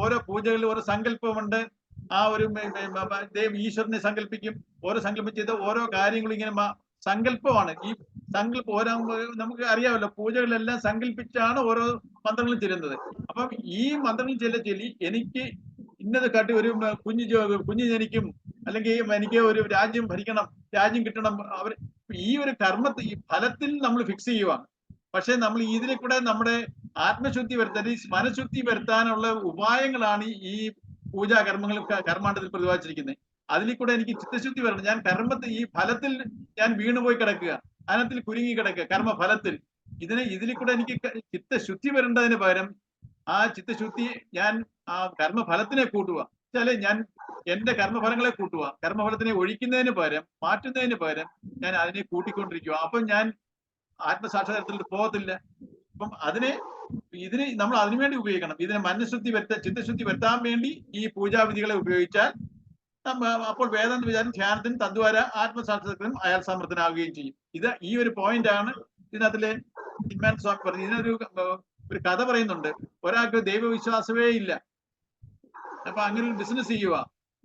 Speaker 1: ഓരോ പൂജകളിൽ ഓരോ സങ്കല്പമുണ്ട്. ആ ഒരു ഈശ്വരനെ സങ്കല്പിക്കും, ഓരോ സങ്കല്പം ചെയ്ത ഓരോ കാര്യങ്ങളും ഇങ്ങനെ സങ്കല്പമാണ്. ഈ സങ്കല്പം നമുക്ക് അറിയാമല്ലോ, പൂജകളിലെല്ലാം സങ്കല്പിച്ചാണ് ഓരോ മന്ത്രങ്ങളും ചെല്ലുന്നത്. അപ്പം ഈ മന്ത്രങ്ങൾ ചൊല്ലി എനിക്ക് ഇന്നത് കാട്ടി ഒരു കുഞ്ഞ് ജനിക്കും, അല്ലെങ്കിൽ എനിക്ക് ഒരു രാജ്യം ഭരിക്കണം, രാജ്യം കിട്ടണം, ഈ ഒരു കർമ്മത്തെ ഈ ഫലത്തിൽ നമ്മൾ ഫിക്സ് ചെയ്യുവാണ്. പക്ഷെ നമ്മൾ ഇതിനെ കൂടെ നമ്മുടെ ആത്മശുദ്ധി വരുത്താൻ, മനഃശുദ്ധി വരുത്താനുള്ള ഉപായങ്ങളാണ് ഈ പൂജാകർമ്മങ്ങൾ കർമാണ്ഡത്തിൽ പ്രതിപാദിച്ചിരിക്കുന്നത്. അതിൽ കൂടെ എനിക്ക് ചിത്തശുദ്ധി വരണം. ഞാൻ കർമ്മത്തിൽ ഈ ഫലത്തിൽ ഞാൻ വീണുപോയി കിടക്കുക, അതിനത്തിൽ കുരുങ്ങി കിടക്കുക കർമ്മഫലത്തിൽ. ഇതിൽ കൂടെ എനിക്ക് ചിത്തശുദ്ധി വരേണ്ടതിന് പകരം ആ ചിത്തശുദ്ധി ഞാൻ ആ കർമ്മഫലത്തിനെ കൂട്ടുക, വെച്ചാല് ഞാൻ എന്റെ കർമ്മഫലങ്ങളെ കൂട്ടുക, കർമ്മഫലത്തിനെ ഒഴിക്കുന്നതിന് പകരം മാറ്റുന്നതിന് പകരം ഞാൻ അതിനെ കൂട്ടിക്കൊണ്ടിരിക്കുക. അപ്പം ഞാൻ ആത്മസാക്ഷാത്കാരത്തിൽ പോകത്തില്ല. അപ്പം ഇതിനെ നമ്മൾ അതിനുവേണ്ടി ഉപയോഗിക്കണം. ഇതിനെ മനഃശുദ്ധി ചിത്തശുദ്ധി വരുത്താൻ വേണ്ടി ഈ പൂജാവിധികളെ ഉപയോഗിച്ചാൽ അപ്പോൾ വേദാന്ത വിചാരം ധ്യാനത്തിന് തദ്വാര ആത്മസാക്ഷാത്കാരം അയാൾ സമർത്ഥനാവുകയും ചെയ്യും. ഈ ഒരു പോയിന്റ് ആണ് ഇതിനകത്തിലെ ചിന്മയാനന്ദ സ്വാമി പറഞ്ഞു. ഇതിനൊരു കഥ പറയുന്നുണ്ട്. ഒരാൾക്ക് ദൈവവിശ്വാസമേ ഇല്ല, അപ്പൊ അങ്ങനെ ഒരു ബിസിനസ് ചെയ്യുക.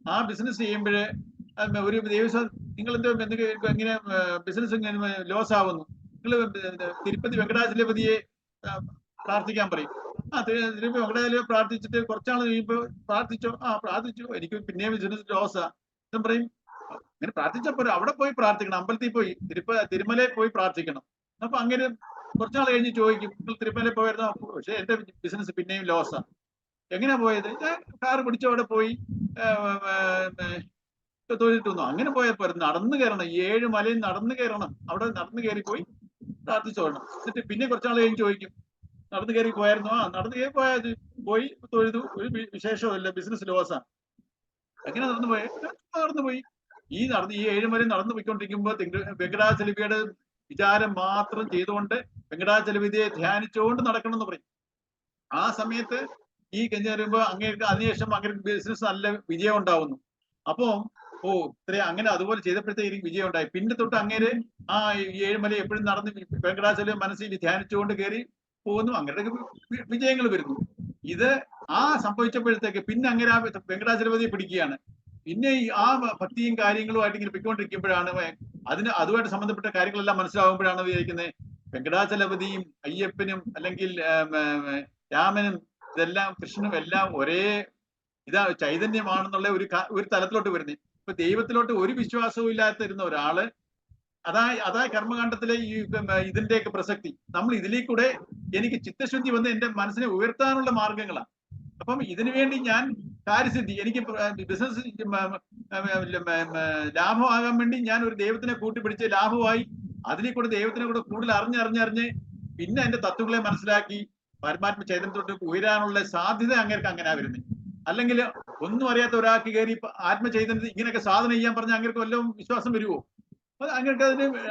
Speaker 1: ആ ബിസിനസ് ചെയ്യുമ്പോഴേ ഒരു ദൈവവിശ്വാസം നിങ്ങൾ എങ്ങനെ ബിസിനസ് ഇങ്ങനെ ലോസ് ആവുന്നു, നിങ്ങൾ തിരുപ്പതി വെങ്കടാചലപതിയെ പ്രാർത്ഥിക്കാൻ പറയും. തിരുപ്പതി വെങ്കടാചലപതി പ്രാർത്ഥിച്ചിട്ട് കുറച്ചാൾ കഴിയുമ്പോൾ പ്രാർത്ഥിച്ചു എനിക്ക് പിന്നെയും ബിസിനസ് ലോസാ എന്ന് പറയും. അങ്ങനെ പ്രാർത്ഥിച്ചപ്പോൾ അവിടെ പോയി പ്രാർത്ഥിക്കണം, അമ്പലത്തിൽ പോയി തിരുമലയിൽ പോയി പ്രാർത്ഥിക്കണം. അപ്പൊ അങ്ങനെ കുറച്ചാൾ കഴിഞ്ഞ് ചോദിക്കും, നിങ്ങൾ തിരുമലയിൽ പോയിരുന്നോ? പക്ഷെ എന്റെ ബിസിനസ് പിന്നെയും ലോസാ. എങ്ങനെയാ പോയത്? കാറ് പിടിച്ച് അവിടെ പോയി തൊഴിലിട്ട് വന്നു. അങ്ങനെ പോയപ്പോ നടന്നു കയറണം, 7 മലയിൽ നടന്നു കയറണം. അവിടെ നടന്നു കയറി പോയി പ്രാർത്ഥിച്ചോളണം. എന്നിട്ട് പിന്നെ കുറച്ചാൾ കഴിഞ്ഞ് ചോദിക്കും, നടന്നു കയറി പോയായിരുന്നോ? നടന്നു കയറി പോയി തൊഴുതു, ഒരു വിശേഷമില്ല, ബിസിനസ് ലോസാ. അങ്ങനെ നടന്നുപോയി. ഈ 7 മലയിൽ നടന്നു പോയിക്കൊണ്ടിരിക്കുമ്പോ വെങ്കടാചലപതിയുടെ വിചാരം മാത്രം ചെയ്തുകൊണ്ട് വെങ്കടാചലപതിയെ ധ്യാനിച്ചുകൊണ്ട് നടക്കണം എന്ന് പറയും. ആ സമയത്ത് ഈ കഴിഞ്ഞ് വരുമ്പോ അങ്ങേക്ക് അതിനുശേഷം അങ്ങനെ ബിസിനസ് നല്ല വിജയം ഉണ്ടാവുന്നു. അപ്പോ അങ്ങനെ അതുപോലെ ചെയ്തപ്പോഴത്തേക്ക് വിജയം ഉണ്ടായി. പിന്നെ തൊട്ട് അങ്ങേര് ആ 7 മല എപ്പോഴും നടന്ന് വെങ്കടാചലപതി മനസ്സിൽ ധ്യാനിച്ചുകൊണ്ട് കയറി പോകുന്നു. അങ്ങനെ വിജയങ്ങൾ വരുന്നു. ഇത് സംഭവിച്ചപ്പോഴത്തേക്ക് പിന്നെ അങ്ങനെ ആ വെങ്കടാചലപതിയെ പിടിക്കുകയാണ്. പിന്നെ ആ ഭക്തിയും കാര്യങ്ങളുമായിട്ട് ഇങ്ങനെ പൊയ്ക്കൊണ്ടിരിക്കുമ്പോഴാണ് അതുമായിട്ട് സംബന്ധപ്പെട്ട കാര്യങ്ങളെല്ലാം മനസ്സിലാവുമ്പോഴാണ് വിചാരിക്കുന്നത് വെങ്കടാചലപതിയും അയ്യപ്പനും അല്ലെങ്കിൽ രാമനും ഇതെല്ലാം കൃഷ്ണനും എല്ലാം ഒരേ ചൈതന്യമാണെന്നുള്ള ഒരു തലത്തിലോട്ട് വരുന്നത്. ഇപ്പൊ ദൈവത്തിലോട്ട് ഒരു വിശ്വാസവും ഇല്ലാത്തിരുന്ന ഒരാള് അതാ കർമ്മകാണ്ഡത്തിലെ ഇതിന്റെയൊക്കെ പ്രസക്തി. നമ്മൾ ഇതിലേക്കൂടെ എനിക്ക് ചിത്തശുദ്ധി വന്ന് എന്റെ മനസ്സിനെ ഉയർത്താനുള്ള മാർഗങ്ങളാണ്. അപ്പം ഇതിനു വേണ്ടി ഞാൻ കാര്യസിദ്ധി, എനിക്ക് ബിസിനസ് ലാഭമാകാൻ വേണ്ടി ഞാൻ ഒരു ദൈവത്തിനെ കൂട്ടിപ്പിടിച്ച് ലാഭമായി അതിലേക്കൂടെ ദൈവത്തിനെ കൂടെ കൂടുതൽ അറിഞ്ഞ് പിന്നെ എന്റെ തത്വങ്ങളെ മനസ്സിലാക്കി പരമാത്മ ചൈതന്യത്തോട്ട് ഉയരാനുള്ള സാധ്യത അങ്ങനെ വരുന്നത്. അല്ലെങ്കിൽ ഒന്നും അറിയാത്ത ഒരാൾക്ക് കയറി ആത്മചൈതന്യത്തിൽ ഇങ്ങനെയൊക്കെ സാധന ചെയ്യാൻ പറഞ്ഞാൽ അങ്ങനെ വല്ലതും വിശ്വാസം വരുമോ? അപ്പൊ അങ്ങനെ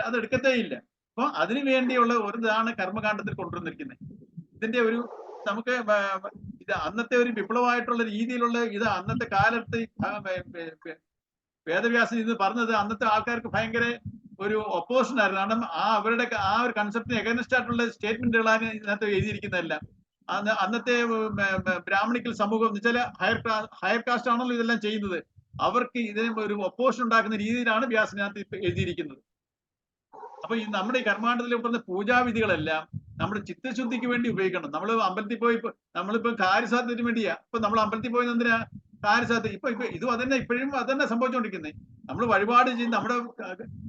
Speaker 1: അത് എടുക്കത്തേ ഇല്ല. അപ്പൊ അതിനു വേണ്ടിയുള്ള ഒരു ഇതാണ് കർമ്മകാണ്ഡത്തിൽ കൊണ്ടുവന്നിരിക്കുന്നത്. ഇതിന്റെ ഒരു നമുക്ക് ഇത് അന്നത്തെ ഒരു വിപ്ലവമായിട്ടുള്ള രീതിയിലുള്ള ഇത് അന്നത്തെ കാലത്ത് വേദവ്യാസൻ ഇത് പറഞ്ഞത് അന്നത്തെ ആൾക്കാർക്ക് ഭയങ്കര ഒരു ഒപ്പോസിഷൻ ആയിരുന്നു. കാരണം അവരുടെ ഒരു കൺസെപ്റ്റിന് എഗൈൻസ്റ്റ് ആയിട്ടുള്ള സ്റ്റേറ്റ്മെന്റുകളാണ് ഇതിനകത്ത് എഴുതിയിരിക്കുന്നതല്ല. അന്നത്തെ ബ്രാഹ്മണിക്കൽ സമൂഹം എന്ന് വെച്ചാൽ ഹയർ കാസ്റ്റ് ആണല്ലോ ഇതെല്ലാം ചെയ്യുന്നത്. അവർക്ക് ഇതിന് ഒരു ഒപ്പോസിഷൻ ഉണ്ടാക്കുന്ന രീതിയിലാണ് വ്യാസനകത്ത് എഴുതിയിരിക്കുന്നത്. അപ്പൊ നമ്മുടെ ഈ കർമാണ്ഡത്തിൽ പറഞ്ഞ പൂജാവിധികളെല്ലാം നമ്മുടെ ചിത്തശുദ്ധിക്ക് വേണ്ടി ഉപയോഗിക്കണം. നമ്മൾ അമ്പലത്തിൽ പോയി നമ്മളിപ്പോ കാര്യസാധ്യത്തിന് വേണ്ടിയാ ഇപ്പൊ നമ്മൾ അമ്പലത്തിൽ പോയി എന്തിനാ കാര്യസാധ്യത? ഇപ്പൊ ഇതും അതന്നെ, ഇപ്പോഴും അതന്നെ സംഭവിച്ചുകൊണ്ടിരിക്കുന്നത്. നമ്മൾ വഴിപാട് ചെയ്യും, നമ്മുടെ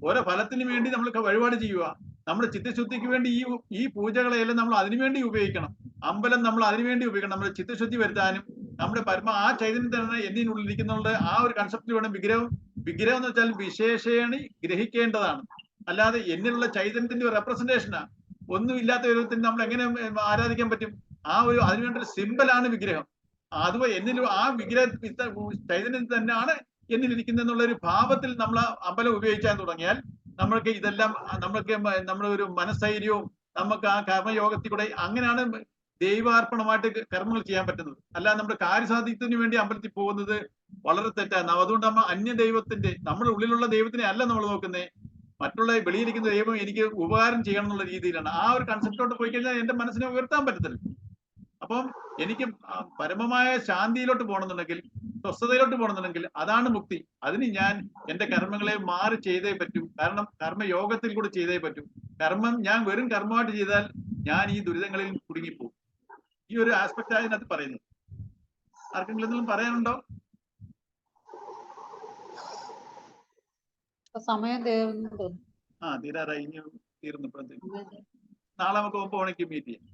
Speaker 1: ഓരോ ഫലത്തിന് വേണ്ടി നമ്മൾ വഴിപാട് ചെയ്യുക. നമ്മുടെ ചിത്തശുദ്ധിക്ക് വേണ്ടി ഈ പൂജകളെല്ലാം നമ്മൾ അതിനുവേണ്ടി ഉപയോഗിക്കണം. അമ്പലം നമ്മൾ അതിനുവേണ്ടി ഉപയോഗിക്കണം. നമ്മുടെ ചിത്തശുദ്ധി വരുത്താനും നമ്മുടെ ആ ചൈതന്യം തന്നെ എന്നിനുള്ളിലിരിക്കുന്നുള്ള ആ ഒരു കൺസെപ്റ്റിൽ വേണം വിഗ്രഹം എന്ന് വെച്ചാൽ വിശേഷേണി ഗ്രഹിക്കേണ്ടതാണ്. അല്ലാതെ എന്നിലുള്ള ചൈതന്യത്തിന്റെ ഒരു റെപ്രസെന്റേഷനാ. ഒന്നും ഇല്ലാത്ത വിധത്തിൽ നമ്മൾ എങ്ങനെ ആരാധിക്കാൻ പറ്റും? അതിനുവേണ്ട ഒരു സിമ്പലാണ് വിഗ്രഹം. അതുപോലെ എന്നിലും ആ വിഗ്രഹ ചൈതന്യം തന്നെയാണ് എന്നിലിരിക്കുന്നതെന്നുള്ള ഒരു ഭാവത്തിൽ നമ്മൾ അമ്പലം ഉപയോഗിക്കാൻ തുടങ്ങിയാൽ നമ്മൾക്ക് ഇതെല്ലാം നമ്മുടെ ഒരു മനസ്ഥൈര്യവും നമുക്ക് ആ കർമ്മയോഗത്തിൽ കൂടെ അങ്ങനെയാണ് ദൈവാർപ്പണമായിട്ട് കർമ്മങ്ങൾ ചെയ്യാൻ പറ്റുന്നത്. അല്ലാതെ നമ്മുടെ കാര്യസാധ്യത്തിന് വേണ്ടി അമ്പലത്തിൽ പോകുന്നത് വളരെ തെറ്റാണ്. അതുകൊണ്ട് നമ്മൾ അന്യദൈവത്തിന്റെ നമ്മുടെ ഉള്ളിലുള്ള ദൈവത്തിനെ അല്ല നമ്മൾ നോക്കുന്നത്, മറ്റുള്ള വെളിയിരിക്കുന്ന ദൈവം എനിക്ക് ഉപകാരം ചെയ്യണം എന്നുള്ള രീതിയിലാണ്. ആ ഒരു കൺസെപ്റ്റോട്ട് പോയി കഴിഞ്ഞാൽ എന്റെ മനസ്സിനെ ഉയർത്താൻ പറ്റത്തില്ല. അപ്പം എനിക്ക് പരമമായ ശാന്തിയിലോട്ട് പോകണമെന്നുണ്ടെങ്കിൽ, സ്വസ്ഥതയിലോട്ട് പോകണമെന്നുണ്ടെങ്കിൽ അതാണ് മുക്തി. അതിന് ഞാൻ എന്റെ കർമ്മങ്ങളെ മാറി ചെയ്തേ പറ്റൂ. കാരണം കർമ്മയോഗത്തിൽ കൂടെ ചെയ്തേ പറ്റൂ. ഞാൻ വെറും കർമ്മമായിട്ട് ചെയ്താൽ ഞാൻ ഈ ദുരിതങ്ങളിൽ കുടുങ്ങിപ്പോകും. ഈ ഒരു ആസ്പെക്ട് അതിനകത്ത് പറയുന്നത്. ആർക്കെങ്കിലും എന്തെങ്കിലും പറയാനുണ്ടോ?
Speaker 3: സമയം
Speaker 1: തീരാറായി. ഇനി തീർന്നപ്പോഴത്തേക്ക് നാളെ നമുക്ക് 9 മണിക്ക് മീറ്റ് ചെയ്യാം.